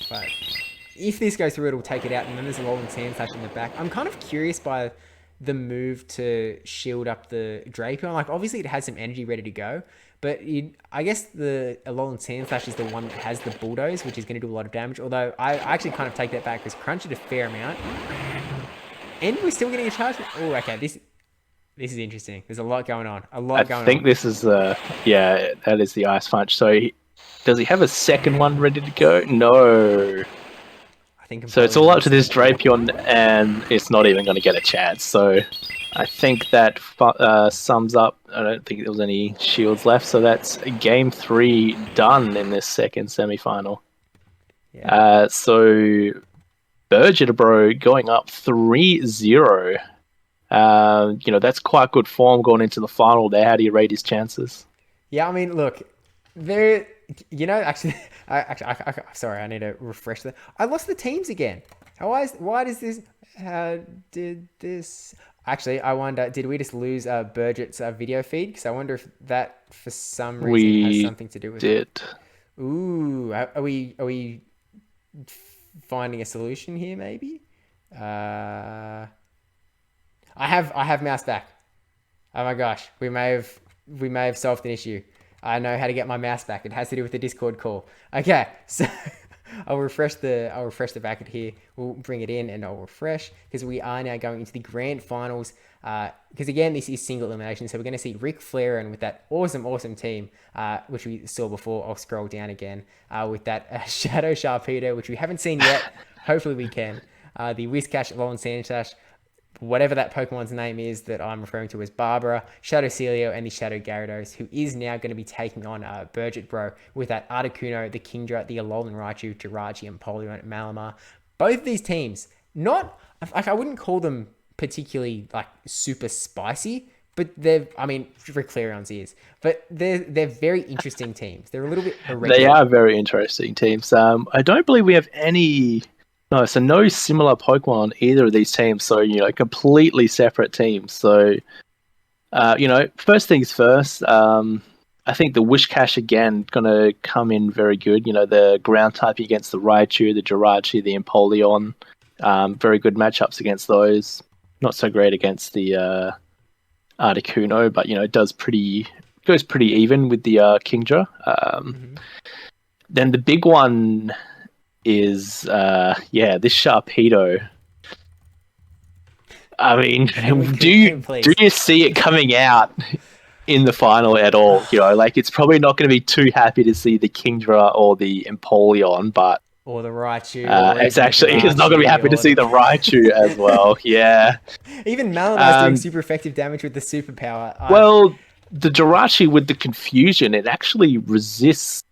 But if this goes through, it'll take it out, and then there's a Alolan Sandslash in the back. I'm kind of curious by the move to shield up the Drapion. Like, obviously it has some energy ready to go, But I guess the Alolan Sandslash is the one that has the Bulldoze, which is going to do a lot of damage. Although I actually kind of take that back because Crunch did a fair amount. And we're still getting a charge. Oh, okay. This is interesting. There's a lot going on. I think this is yeah, that is the Ice Punch. So does he have a second one ready to go? No. I think So it's all up to this Drapion, and it's not even going to get a chance. So I think that sums up. I don't think there was any shields left. So that's game 3 done in this second semi-final. Yeah. So Burgett Bro going up 3-0. That's quite good form going into the final there. How do you rate his chances? Yeah, I mean, look, there. Actually, sorry, I need to refresh that. I lost the teams again. Why does this? How did this? Actually, I wonder, did we just lose Burgett's video feed? Because I wonder if that, for some reason, has something to do with it. Ooh, are we finding a solution here? Maybe. I have mouse back. Oh my gosh, we may have solved an issue. I know how to get my mouse back. It has to do with the Discord call. Okay, so I'll refresh the bracket here. We'll bring it in and I'll refresh because we are now going into the grand finals. Because again, this is single elimination, so we're going to see Ric Flair and with that awesome team, which we saw before. I'll scroll down again with that Shadow Sharpedo, which we haven't seen yet. Hopefully we can. The Whiscash, Alolan Sandslash, whatever that Pokemon's name is that I'm referring to as Barbara, Shadow Celio, and the Shadow Gyarados, who is now going to be taking on Burgett Bro with that Articuno, the Kingdra, the Alolan Raichu, Jirachi, and Poliwrath, Malamar. Both of these teams, I wouldn't call them particularly like super spicy, but Ric Flareon's is. But they're very interesting teams. They're a little bit irregular. They are very interesting teams. I don't believe we have any... No similar Pokemon on either of these teams. So, completely separate teams. So, first things first, I think the Whiscash, again, going to come in very good. The ground type against the Raichu, the Jirachi, the Empoleon. Very good matchups against those. Not so great against the Articuno, but, it goes pretty even with the Kingdra. Then the big one is this Sharpedo. I mean, do you see it coming out in the final at all? It's probably not going to be too happy to see the Kingdra or the Empoleon, but or the Raichu. He's not going to be happy to see the Raichu as well. Yeah. Even Malamar's doing super effective damage with the superpower. Well, the Jirachi with the confusion, it actually resists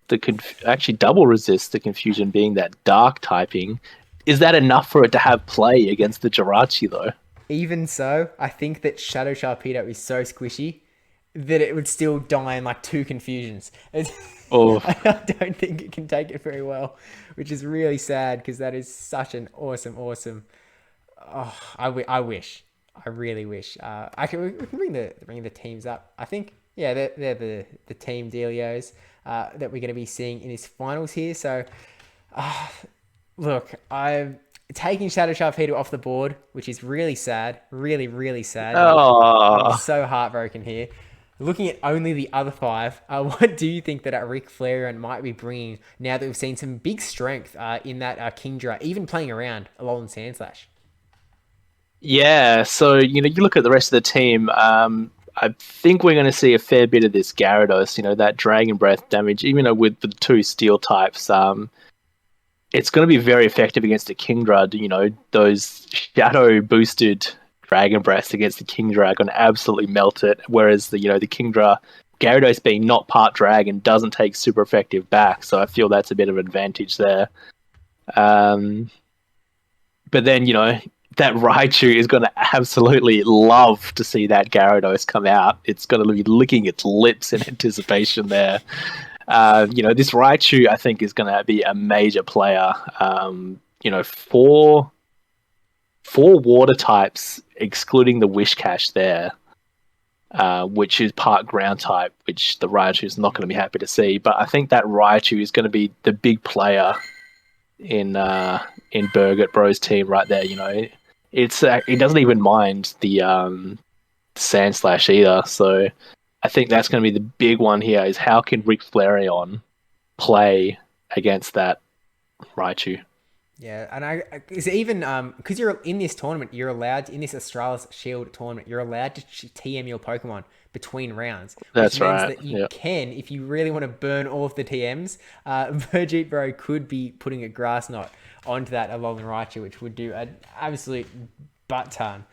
double resists the confusion, being that dark typing. Is that enough for it to have play against the Jirachi though? Even so, I think that Shadow Sharpedo is so squishy that it would still die in like 2 confusions. Oh. I don't think it can take it very well, which is really sad because that is such an awesome. Oh, I really wish. We can bring the teams up. I think they're the team dealios that we're going to be seeing in this finals here. So, look, I'm taking Shadow Sharpedo off the board, which is really sad. Really sad. Oh. I'm so heartbroken here. Looking at only the other 5, what do you think that Ric Flareon might be bringing now that we've seen some big strength in that Kingdra, even playing around Alolan Sandslash? Yeah, so, you look at the rest of the team, I think we're going to see a fair bit of this Gyarados, that Dragon Breath damage, even though with the 2 steel types. It's going to be very effective against the Kingdra. Those shadow boosted Dragon Breaths against the Kingdra are going to absolutely melt it. Whereas the Kingdra, Gyarados being not part Dragon, doesn't take super effective back. So I feel that's a bit of an advantage there. But then, that Raichu is going to absolutely love to see that Gyarados come out. It's going to be licking its lips in anticipation there. This Raichu, I think, is going to be a major player. 4 water types, excluding the Whiscash there, which is part ground type, which the Raichu is not going to be happy to see. But I think that Raichu is going to be the big player in Burgett Bro's team right there. It doesn't even mind the Sandslash either. So I think that's going to be the big one here, is how can Rick Flareon play against that Raichu? Yeah, and is it even because you're in this tournament, you're allowed in this Australis Shield tournament, you're allowed to TM your Pokemon between rounds, which That's means right. that you Yeah. can, if you really want to burn all of the TMs, Virgit Bro could be putting a Grass Knot onto that Alolan Raichu, which would do an absolute butt ton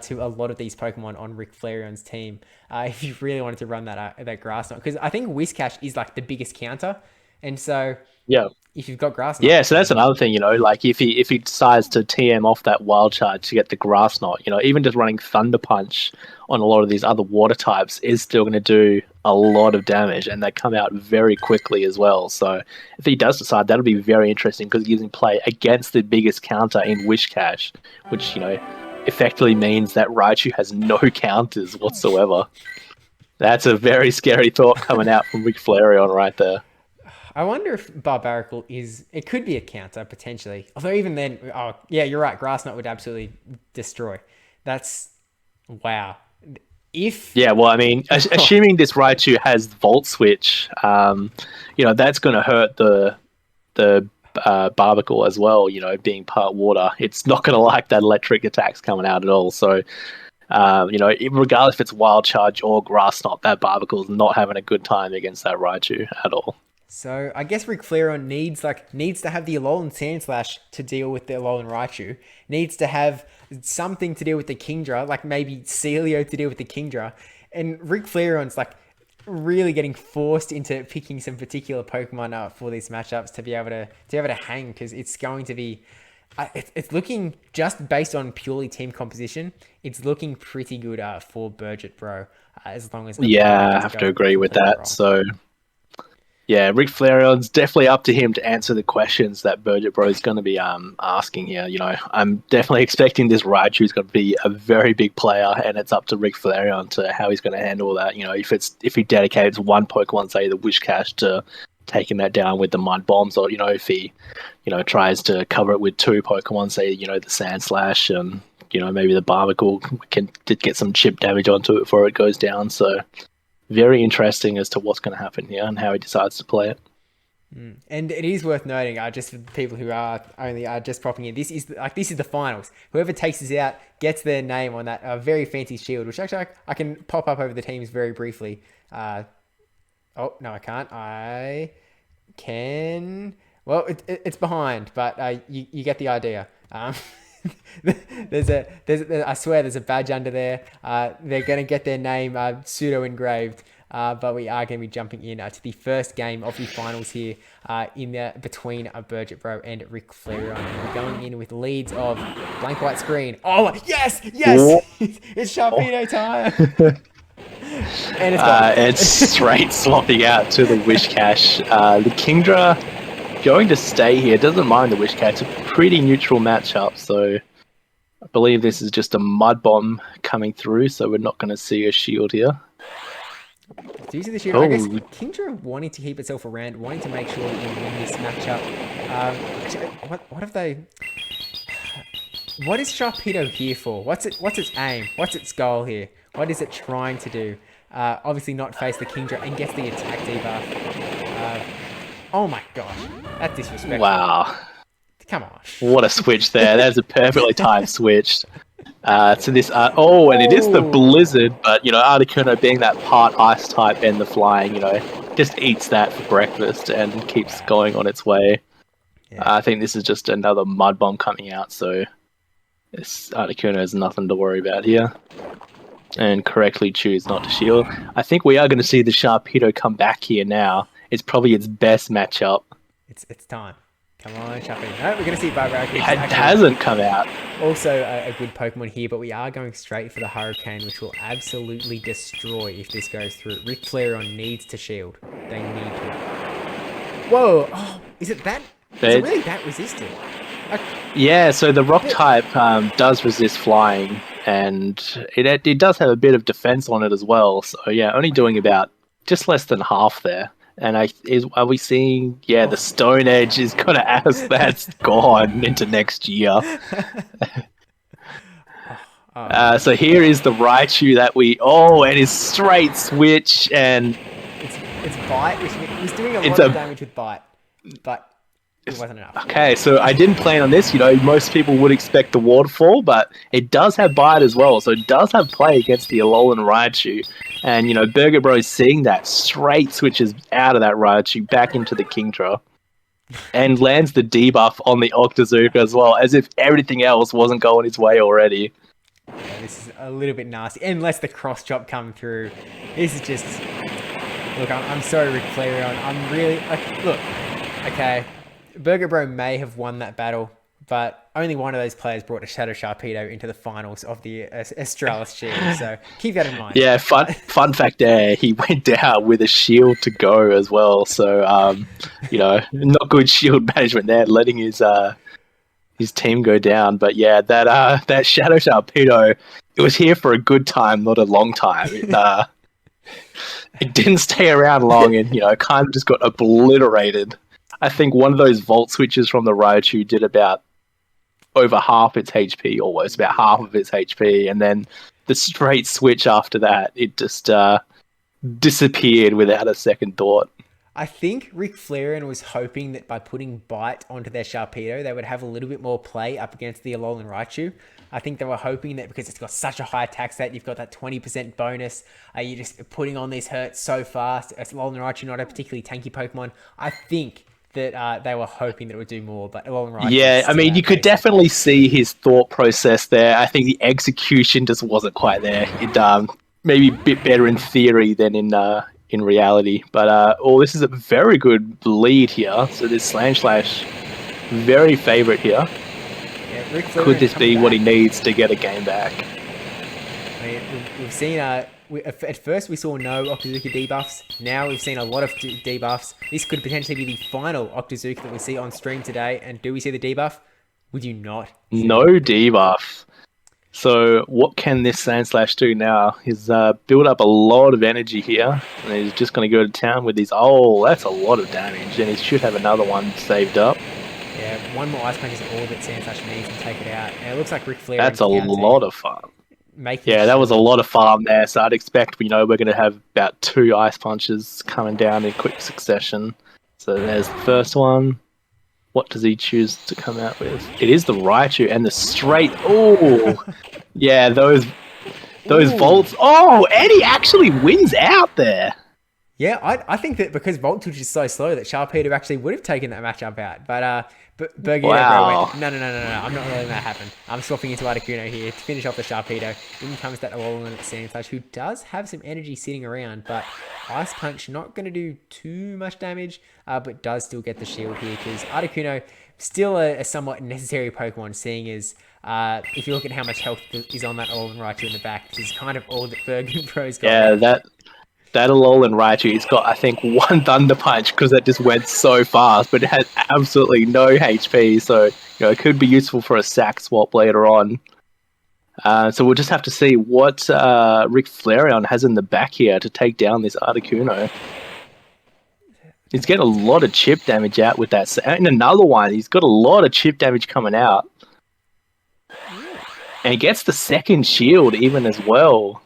to a lot of these Pokemon on Rick Flareon's team. If you really wanted to run that Grass Knot, because I think Whiscash is like the biggest counter, and so Yeah. if you've got Grass Knot, Yeah, so that's another thing, like if he decides to TM off that wild charge to get the grass knot, even just running Thunder Punch on a lot of these other water types is still going to do a lot of damage, and they come out very quickly as well. So if he does decide, that'll be very interesting because he gives him play against the biggest counter in Wishcash, which effectively means that Raichu has no counters whatsoever. That's a very scary thought coming out from Rick Flareon right there. I wonder if Barbaracle is... It could be a counter, potentially. Although even then... Oh, yeah, you're right. Grass Knot would absolutely destroy. That's... Wow. If... Yeah, well, I mean, assuming this Raichu has Volt Switch, that's going to hurt the Barbacle as well, being part water. It's not going to like that electric attacks coming out at all. So, regardless if it's Wild Charge or Grass Knot, that Barbacle is not having a good time against that Raichu at all. So I guess Rick Flareon needs to have the Alolan Sandslash to deal with the Alolan Raichu. Needs to have something to deal with the Kingdra, like maybe Celio to deal with the Kingdra. And Rick Flareon's like really getting forced into picking some particular Pokemon up for these matchups to be able to hang, because it's going to be it's looking, just based on purely team composition, it's looking pretty good for Burgit Bro, as long as I have to agree with that. Wrong. So. Yeah, Rick Flareon's definitely up to him to answer the questions that Burgit Bro is going to be asking here. I'm definitely expecting this Raichu is going to be a very big player, and it's up to Rick Flareon to how he's going to handle that. If he dedicates one Pokemon, say the Wishcash, to taking that down with the Mud Bombs, or if he tries to cover it with two Pokemon, say the Sandslash and maybe the Barbacle can get some chip damage onto it before it goes down. So. Very interesting as to what's going to happen here and how he decides to play it. And it is worth noting, just for the people who are only just popping in, this is the finals. Whoever takes this out gets their name on that very fancy shield, which actually I can pop up over the teams very briefly. Oh no, I can't. I can. Well, it's behind, but you get the idea. I swear there's a badge under there. They're going to get their name pseudo engraved, but we are going to be jumping in to the first game of the finals here between Burgit Bro and Rick Flareon. And we're going in with leads of blank white screen. Oh yes it's Sharpedo time. And it's gone. It's straight swapping out to the Wishcash. The Kingdra going to stay here, doesn't mind the Wishcash. It's a pretty neutral matchup, so I believe this is just a Mud Bomb coming through, so we're not going to see a shield here. Do you see the shield? I guess Kingdra wanting to keep itself around, wanting to make sure that you win this matchup. What have they... What is Sharpedo here for? What's its aim? What's its goal here? What is it trying to do? Obviously not face the Kingdra, and gets the attack debuff. Oh my gosh, that's disrespectful. Wow. Come on. What a switch there. That's a perfectly timed switch. To this, and it is the Blizzard, but, Articuno being that part ice type and the flying, just eats that for breakfast and keeps going on its way. Yeah. I think this is just another Mud Bomb coming out, so this Articuno has nothing to worry about here. And correctly choose not to shield. I think we are going to see the Sharpedo come back here now. It's probably its best matchup. It's time. Come on, Sharpedo. No, we're going to see Barbaracle. It hasn't come out. Also a good Pokemon here, but we are going straight for the Hurricane, which will absolutely destroy if this goes through. Rick Flareon needs to shield. They need to. Whoa! Oh, is it that? Is it really that resistant? Yeah, so the rock type does resist flying, and it does have a bit of defense on it as well. So yeah, only doing about just less than half there. And are we seeing? Yeah, the Stone Edge is gonna ask that's gone into next year. So here is the Raichu that and his straight switch, and it's bite, which means he's doing a lot of damage with bite, but it wasn't enough. Okay, so I didn't plan on this. Most people would expect the waterfall, but it does have bite as well, so it does have play against the Alolan Raichu. And Burger Bro seeing that straight switches out of that Raichu back into the Kingdra, and lands the debuff on the Octazooka as well, as if everything else wasn't going his way already. Yeah, this is a little bit nasty. Unless the cross chop come through. This is just... Look, I'm sorry, Ric Flareon. I'm really... Look, okay. Burger Bro may have won that battle, but only one of those players brought a Shadow Sharpedo into the finals of the Australis Shield, so keep that in mind. Yeah, fun fact there, he went down with a shield to go as well, so, not good shield management there, letting his team go down. But yeah, that Shadow Sharpedo, it was here for a good time, not a long time. It didn't stay around long, and kind of just got obliterated. I think one of those Volt switches from the Raichu did about over half its HP, almost about half of its HP, and then the straight switch after that, it just disappeared without a second thought. I think Ric Flareon was hoping that by putting Bite onto their Sharpedo, they would have a little bit more play up against the Alolan Raichu. I think they were hoping that because it's got such a high attack stat, you've got that 20% bonus, you're just putting on these hurts so fast. Alolan Raichu, not a particularly tanky Pokemon. I think that they were hoping that it would do more, but Alolan Raichu... Yeah, I mean, you could definitely see his thought process there. I think the execution just wasn't quite there. It maybe a bit better in theory than in reality. But this is a very good lead here. So this Slam Slash, very favourite here. Yeah, could this be what he needs to get a game back? I mean, we've seen... at first, we saw no Octazooka debuffs. Now we've seen a lot of debuffs. This could potentially be the final Octazooka that we see on stream today. And do we see the debuff? We do not. No debuff. So what can this Sandslash do now? He's built up a lot of energy here. And he's just going to go to town with his... Oh, that's a lot of damage. And he should have another one saved up. Yeah, one more Ice Punch is all that Sandslash needs to take it out. And it looks like Ric Flair... That's a lot of fun. Yeah, that was a lot of farm there, so I'd expect, we're going to have about 2 Ice Punches coming down in quick succession. So there's the first one. What does he choose to come out with? It is the Raichu and the straight... Oh! Yeah, those Volts... Oh, and he actually wins out there! Yeah, I think that because Volt Switch is so slow that Sharpedo actually would have taken that matchup out. But Burger went, no, I'm not letting that happen. I'm swapping into Articuno here to finish off the Sharpedo. In comes that Alolan Sandslash, who does have some energy sitting around, but Ice Punch not going to do too much damage, but does still get the shield here, because Articuno, still a somewhat necessary Pokemon, seeing as if you look at how much health is on that Alolan Raichu in the back, this is kind of all that Burger Bro's got. Yeah, that Alolan Raichu, it's got, I think, 1 Thunder Punch because it just went so fast, but it has absolutely no HP, so it could be useful for a sack swap later on. So we'll just have to see what Ric Flareon has in the back here to take down this Articuno. He's getting a lot of chip damage out with that. And another one, he's got a lot of chip damage coming out. And he gets the second shield even as well.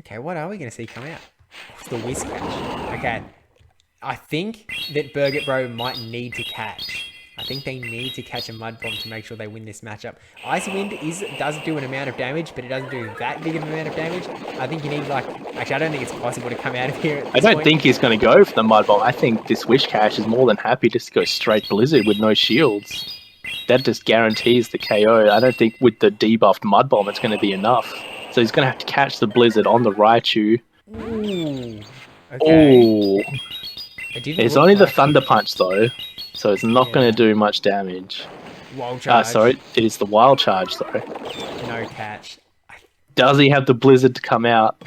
Okay, what are we going to see come out? It's the Whisk Catch. Okay, I think that Burger Bro might need to catch. I think they need to catch a Mud Bomb to make sure they win this matchup. Icy Wind does do an amount of damage, but it doesn't do that big of an amount of damage. I think you need, actually, I don't think it's possible to come out of here at this point. Think he's going to go for the Mud Bomb. I think this Wish Catch is more than happy just to go straight Blizzard with no shields. That just guarantees the KO. I don't think with the debuffed Mud Bomb it's going to be enough. So he's going to have to catch the Blizzard on the Raichu. Ooh. Okay. Ooh. It's only the Thunder Punch though, so it's not going to do much damage. Wild Charge. Sorry, it is the Wild Charge though. No catch. Does he have the Blizzard to come out?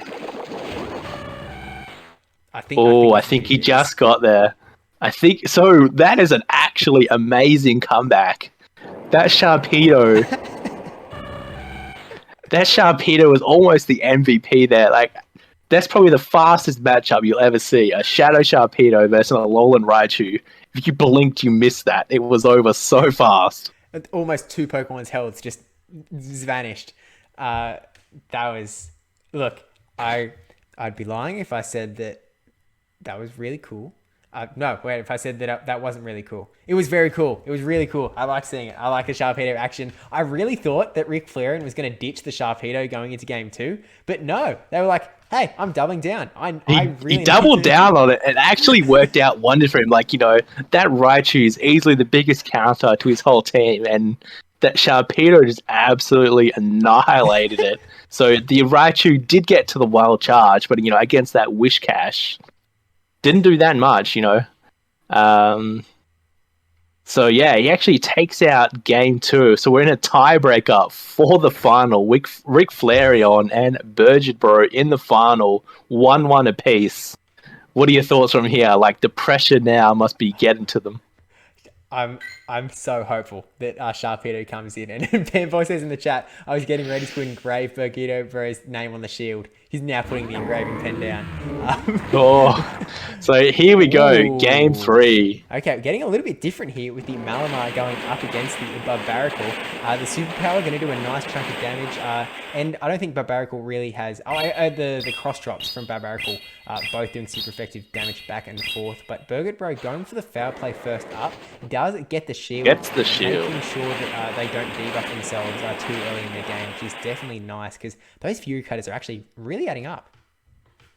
I think he just got there. I think so. That is an actually amazing comeback. That Sharpedo. That Sharpedo was almost the MVP there. That's probably the fastest matchup you'll ever see. A Shadow Sharpedo versus a Alolan Raichu. If you blinked, you missed that. It was over so fast. Almost 2 Pokemon's health just vanished. that was look. I'd be lying if I said that was really cool. No, wait, if I said that wasn't really cool. It was very cool. It was really cool. I like seeing it. I like the Sharpedo action. I really thought that Ric Flair was going to ditch the Sharpedo going into game 2, but no, they were like, hey, I'm doubling down. I really He doubled down on it. It actually worked out wonders for him. Like, that Raichu is easily the biggest counter to his whole team, and that Sharpedo just absolutely annihilated it. So the Raichu did get to the wild charge, but, against that Wish Cash, didn't do that much. So yeah, he actually takes out game 2. So we're in a tiebreaker for the final. Ric Flareon and Burgett Bro in the final, 1-1 apiece. What are your thoughts from here? Like, the pressure now must be getting to them. I'm so hopeful that Sharpedo comes in. And Fanboy says in the chat, I was getting ready to put engrave Burgito Bro's name on the shield. He's now putting the engraving pen down. So here we go, Ooh. game 3. Okay, getting a little bit different here with the Malamar going up against the Barbaracle. The Superpower going to do a nice chunk of damage. And I don't think Barbaracle really has... the cross drops from Barbaracle, both doing super effective damage back and forth. But Burgett Bro going for the foul play first up. Does get the shield. Gets the shield. Making sure that they don't debuff themselves too early in the game, which is definitely nice because those Fury Cutters are actually really adding up.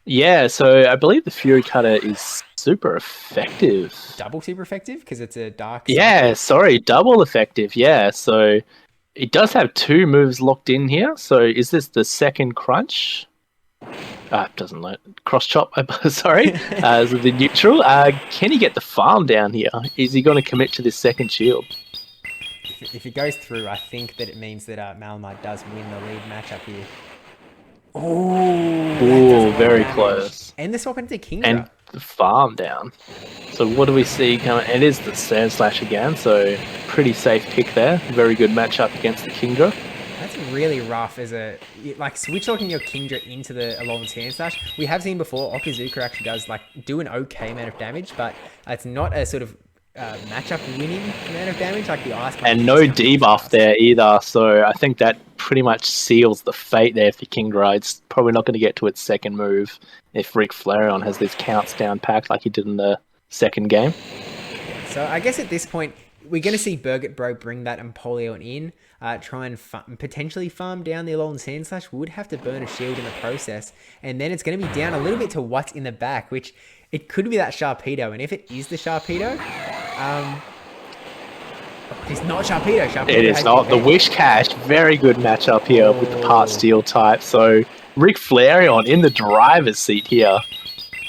Yeah, so I believe the Fury Cutter is super effective. Double super effective because it's a dark... Yeah, sorry, double effective, yeah. So it does have 2 moves locked in here. So is this the second crunch? It doesn't let cross chop. Sorry, the neutral. Can he get the farm down here? Is he going to commit to this second shield? If it goes through, I think that it means that Malamar does win the lead matchup here. Oh, very close. And the swap into Kingdra. And the farm down. So what do we see coming? It is the Sand Slash again, so pretty safe pick there. Very good matchup against the Kingdra. That's really rough as switch locking your Kingdra into the Alolan Sand Slash. We have seen before, Okazuka actually does do an okay amount of damage, but it's not a sort of matchup winning amount of damage like the Ice. And no debuff there either, so I think that pretty much seals the fate there for Kingdra. It's probably not going to get to its second move if Ric Flareon has this counts down pack like he did in the second game. So I guess at this point, we're going to see Burgett Bro bring that Empoleon in, try and potentially farm down the Alolan Sand Slash. Would have to burn a shield in the process, and then it's going to be down a little bit to what's in the back, which it could be that Sharpedo, and if it is the Sharpedo, it's not Sharpedo. It is not. The Wish Cash, very good matchup here with the part steel type. So Ric Flareon in the driver's seat here.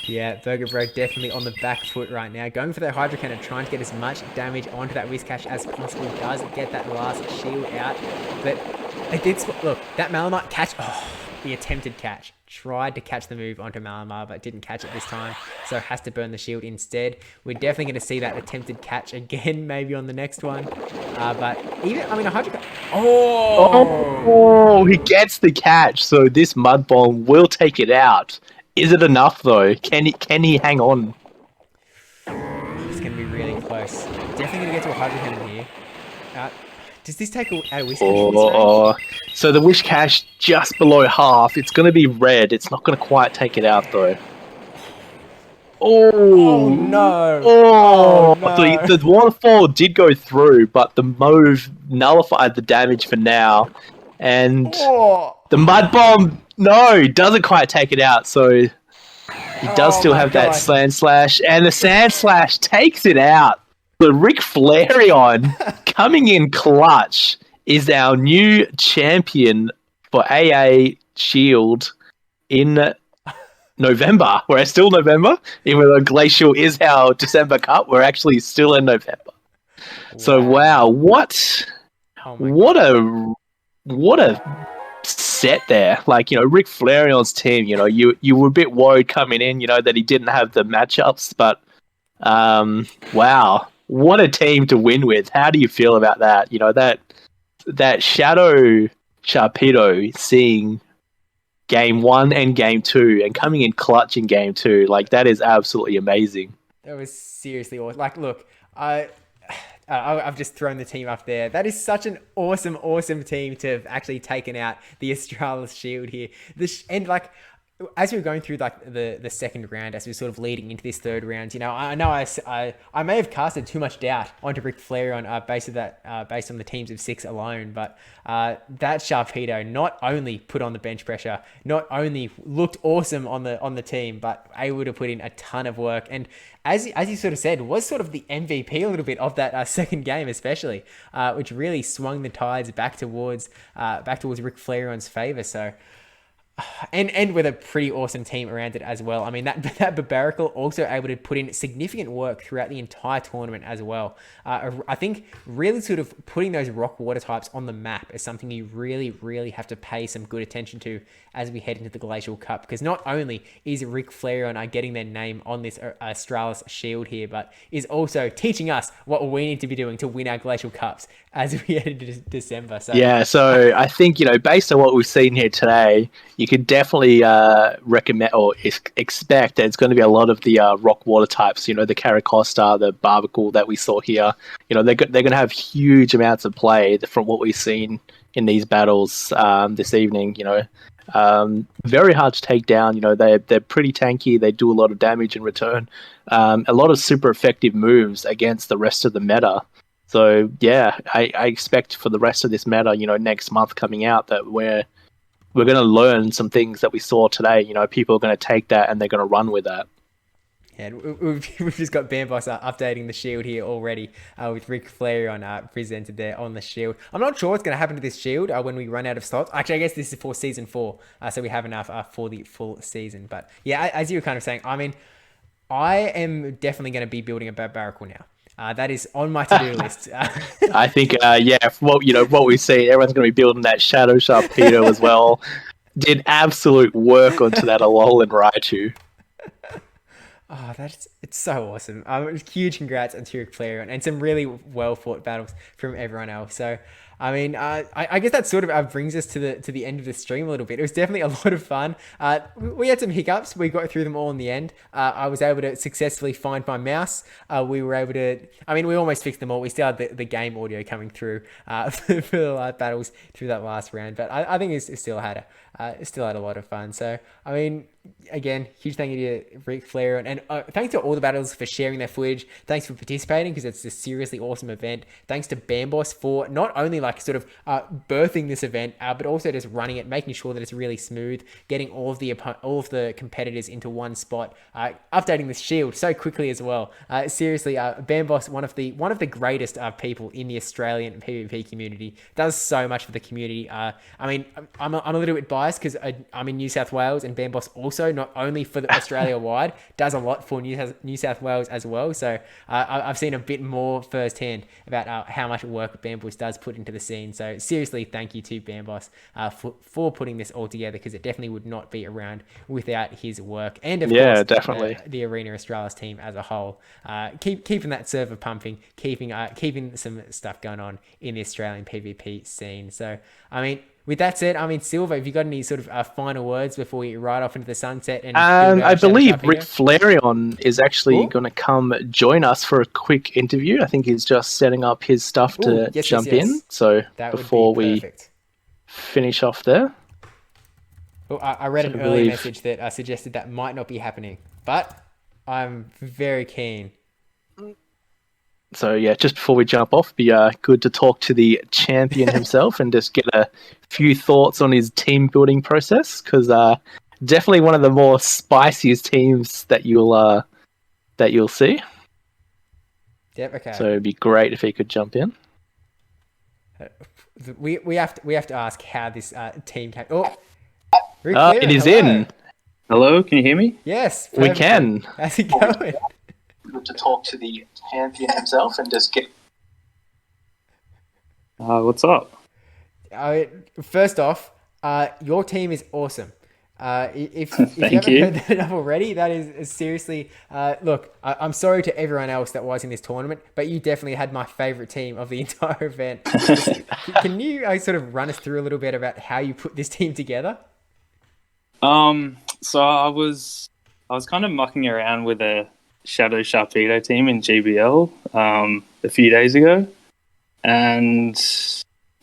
Yeah, Burgett Bro definitely on the back foot right now. Going for that Hydro Cannon, trying to get as much damage onto that Whiscash as possible. Does get that last shield out. But it did... Look, that Malamar catch... Oh, the attempted catch. Tried to catch the move onto Malamar, but didn't catch it this time. So has to burn the shield instead. We're definitely going to see that attempted catch again, maybe on the next one. But even... I mean, a Hydro Cannon... Oh, he gets the catch. So this Mud Bomb will take it out. Is it enough though? Can he hang on? It's going to be really close. Definitely going to get to a Hydro Cannon here. Does this take out a Whiscash? So the Wish Cash just below half. It's going to be red. It's not going to quite take it out though. Oh no! Oh no. The waterfall did go through, but the move nullified the damage for now. And the Mud Bomb, no, doesn't quite take it out. So he does still have that Sand Slash, and the Sand Slash takes it out. The Ric Flareon coming in clutch is our new champion for AA Shield in November. We're still November, even though Glacial is our December Cup. We're actually still in November. Wow. So wow, what a set there. Like, Ric Flareon's team, you were a bit worried coming in, that he didn't have the matchups, but wow, what a team to win with. How do you feel about that? That Shadow Sharpedo seeing game 1 and game 2 and coming in clutch in game 2, like, that is absolutely amazing. That was seriously awesome. Like, look, I've just thrown the team up there. That is such an awesome team to have actually taken out the Australis Shield here. And like, as we were going through like the second round, as we were sort of leading into this third round, you know, I know I may have casted too much doubt onto Ric Flair on based on the teams of 6 alone, but that Sharpedo not only put on the bench pressure, not only looked awesome on the team, but able to put in a ton of work. And as you sort of said, was sort of the MVP a little bit of that second game, especially, which really swung the tides back towards Ric Flair's favor. So. And with a pretty awesome team around it as well. I mean, that Barbaracle also able to put in significant work throughout the entire tournament as well. I think really sort of putting those rock water types on the map is something you really have to pay some good attention to as we head into the Glacial Cup, because not only is Ric Flair and I getting their name on this Australis Shield here, but is also teaching us what we need to be doing to win our Glacial Cups as we head into December. So yeah, so I think, you know, based on what we've seen here today, you could definitely recommend or expect that it's going to be a lot of the rock water types, you know, the Caracosta, the Barbacle that we saw here. You know, they're going to have huge amounts of play from what we've seen in these battles this evening, you know. Very hard to take down. You know, they're pretty tanky. They do a lot of damage in return. A lot of super effective moves against the rest of the meta. So yeah, I expect for the rest of this meta, you know, next month coming out, that we're going to learn some things that we saw today. You know, people are going to take that and they're going to run with that. Yeah, we've just got Bamboss updating the shield here already with Ric Flair on presented there on the shield. I'm not sure what's going to happen to this shield when we run out of slots. Actually, I guess this is for Season 4, so we have enough for the full season. But yeah, as you were kind of saying, I mean, I am definitely going to be building a Barbaracle now. That is on my to-do list. I think, yeah, what we see, everyone's going to be building that Shadow Sharpedo as well. Did absolute work onto that Alolan and Raichu. Oh, it's so awesome. Huge congrats on Ric Flair and some really well fought battles from everyone else. So, I mean, I guess that sort of brings us to the end of the stream a little bit. It was definitely a lot of fun. We had some hiccups. We got through them all in the end. I was able to successfully find my mouse. We were able to, I mean, we almost fixed them all. We still had the game audio coming through for the last battles through that last round. But I think it still had a lot of fun. So, I mean, again, huge thank you to Ric Flair and thanks to all the battles for sharing their footage. Thanks for participating, because it's a seriously awesome event. Thanks to Bamboss for not only like sort of birthing this event, but also just running it, making sure that it's really smooth, getting all of the competitors into one spot, updating the shield so quickly as well. Seriously, Bamboss, one of the greatest people in the Australian PvP community, does so much for the community. I mean, I'm a little bit biased because I'm in New South Wales, and Bamboss also, not only for the Australia wide, does a lot for New South Wales as well. So I've seen a bit more firsthand about how much work Bamboss does put into the scene. So seriously, thank you to Bamboss for putting this all together, because it definitely would not be around without his work. And of course, definitely the Arena Australis team as a whole, keeping that server pumping, keeping some stuff going on in the Australian PvP scene. So, I mean, with that said, I mean, Silver, have you got any sort of final words before we ride off into the sunset? And I believe Ric Flairion is actually going to come join us for a quick interview. I think he's just setting up his stuff to jump in. So that before we finish off there. Well, I read an earlier message that suggested that might not be happening, but I'm very keen. So yeah, just before we jump off, be good to talk to the champion himself and just get a few thoughts on his team building process, because definitely one of the more spiciest teams that you'll see. Yep. Okay. So it'd be great if he could jump in. We have to ask how this team came. Oh, it is in. Hello, can you hear me? Yes, perfectly. We can. How's it going? Good to talk to the champion himself and just get. What's up? First off, your team is awesome. If you haven't heard that enough already, that is seriously. Look, I'm sorry to everyone else that was in this tournament, but you definitely had my favorite team of the entire event. Can you sort of run us through a little bit about how you put this team together? So I was kind of mucking around with a Shadow Sharpedo team in GBL. a few days ago, and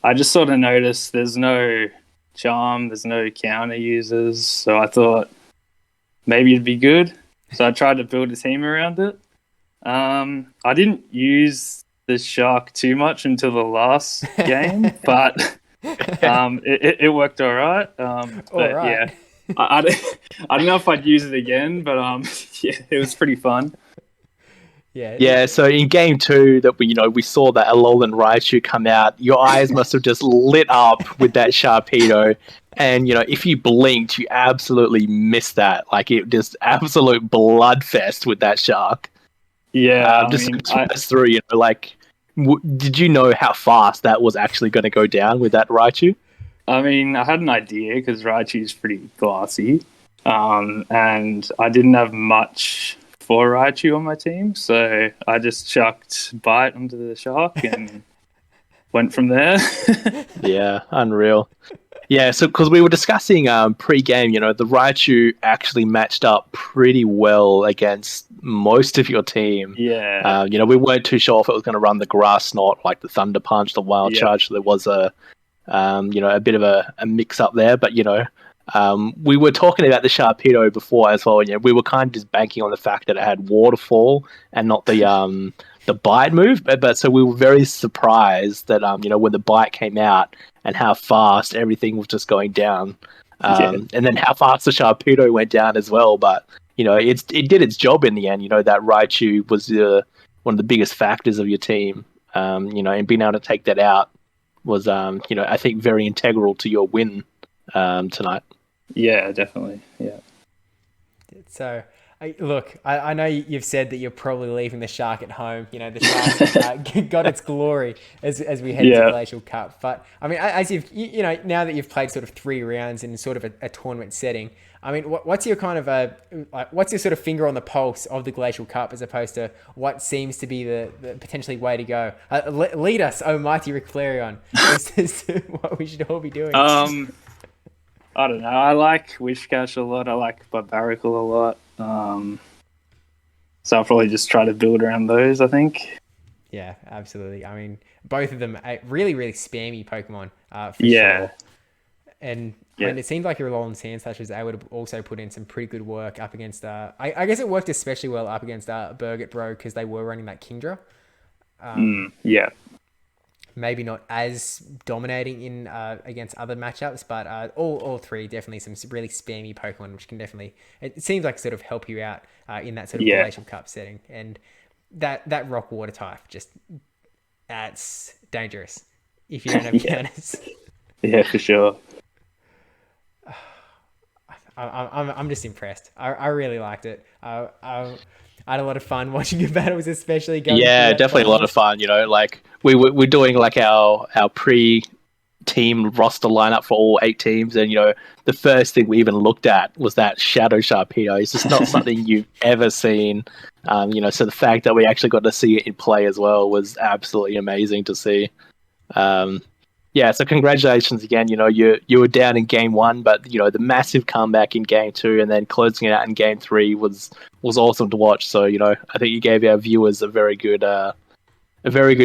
I just sort of noticed there's no charm, there's no counter users, so I thought maybe it'd be good. So I tried to build a team around it. I didn't use the shark too much until the last game, but it worked all right. But right. yeah, I don't know if I'd use it again, but yeah, it was pretty fun. Yeah, so in game 2 that we saw that Alolan Raichu come out, your eyes must have just lit up with that Sharpedo. And if you blinked, you absolutely missed that. Like it just absolute bloodfest with that shark. Yeah, Just talk us through, did you know how fast that was actually going to go down with that Raichu? I mean, I had an idea because Raichu's pretty glassy, and I didn't have much for Raichu on my team, so I just chucked Bite onto the shark and went from there. Yeah, unreal. Yeah, so because we were discussing pre-game, the Raichu actually matched up pretty well against most of your team. Yeah. We weren't too sure if it was going to run the Grass Snot, like the Thunder Punch, the Wild Charge. So there was a bit of a mix up there, but we were talking about the Sharpedo before as well. We were kind of just banking on the fact that it had Waterfall and not the Bite move. But so we were very surprised that when the Bite came out and how fast everything was just going down, and then how fast the Sharpedo went down as well. But it did its job in the end. That Raichu was one of the biggest factors of your team. And being able to take that out was I think very integral to your win tonight. Yeah, definitely. Yeah. So, I know you've said that you're probably leaving the shark at home. The shark got its glory as we head into Glacial Cup. But I mean, as you've now that you've played sort of 3 rounds in sort of a tournament setting, I mean, what's your kind of what's your sort of finger on the pulse of the Glacial Cup as opposed to what seems to be the potentially way to go? Lead us, oh mighty Rick Flareon, as to what we should all be doing. I don't know. I like Wishcash a lot. I like Barbarical a lot. So I'll probably just try to build around those, I think. Yeah, absolutely. I mean, both of them are really, really spammy Pokemon, for sure. And I mean, it seemed like your Alolan Sandslash was able to also put in some pretty good work up against... I guess it worked especially well up against Burget Bro because they were running that Kingdra. Yeah. Maybe not as dominating in against other matchups, but all 3 definitely some really spammy Pokemon, which can definitely... It seems like sort of help you out in that sort of Glacial Cup setting. And that Rock Water type, just that's dangerous if you don't have counters. Yeah, for sure. I'm just impressed. I really liked it. I had a lot of fun watching your battles, especially going. Yeah, definitely a lot of fun. Like we're doing like our pre-team roster lineup for all 8 teams, and the first thing we even looked at was that Shadow Sharpedo. It's just not something you've ever seen. So the fact that we actually got to see it in play as well was absolutely amazing to see. Yeah, so congratulations again. You were down in game 1, but the massive comeback in game 2 and then closing it out in game 3 was awesome to watch. So I think you gave our viewers a very good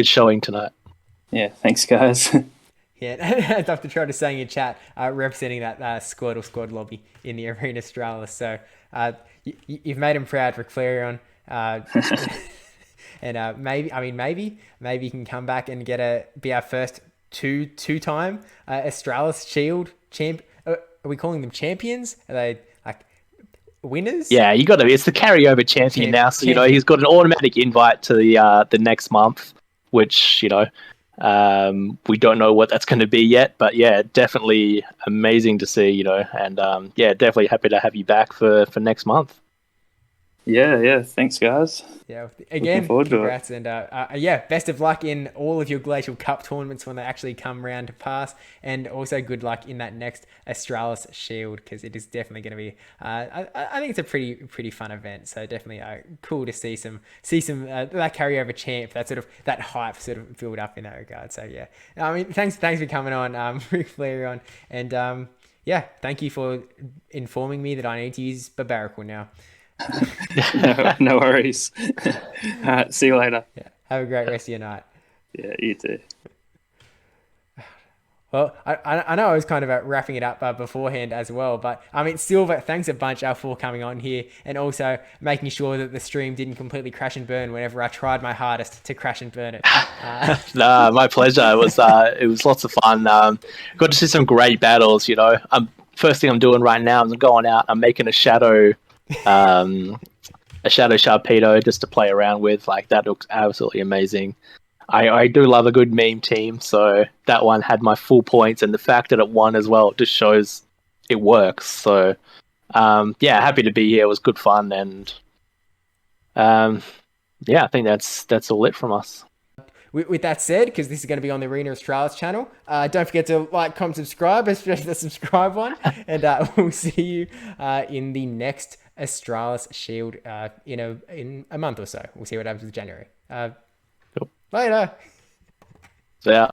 showing tonight. Yeah, thanks guys. Yeah, I'd have to try to say in your chat, representing that Squirtle lobby in the Arena Australis. So you've made him proud, Rick Flareon. And maybe you can come back and be our first two-time Australis Shield champ. Are we calling them champions? Are they like winners? Yeah, you got to. It's the carryover champion now. So he's got an automatic invite to the next month, which we don't know what that's going to be yet. But yeah, definitely amazing to see. And definitely happy to have you back for next month. Yeah. Thanks, guys. Yeah, again, congrats, and best of luck in all of your Glacial Cup tournaments when they actually come round to pass, and also good luck in that next Australis Shield because it is definitely going to be. I think it's a pretty fun event, so definitely cool to see some that carryover champ, that hype sort of build up in that regard. So yeah, I mean, thanks for coming on, Rick Flareon, and thank you for informing me that I need to use Barbarical now. No worries. See you later. Yeah. Have a great rest of your night. Yeah, you too. Well, I know I was kind of wrapping it up beforehand as well, but I mean, Silver, thanks a bunch for coming on here and also making sure that the stream didn't completely crash and burn whenever I tried my hardest to crash and burn it. Nah, my pleasure. It was lots of fun. Got to see some great battles. First thing I'm doing right now is I'm going out. I'm making a shadow Sharpedo just to play around with. Like, that looks absolutely amazing. I do love a good meme team, so that one had my full points, and the fact that it won as well just shows it works. So, happy to be here. It was good fun, and I think that's all it from us. With that said, because this is going to be on the Arena Australis channel, don't forget to like, comment, subscribe, especially the subscribe one, and we'll see you in the next Australis Shield in a month or so. We'll see what happens with January. Cool. Later. So, yeah.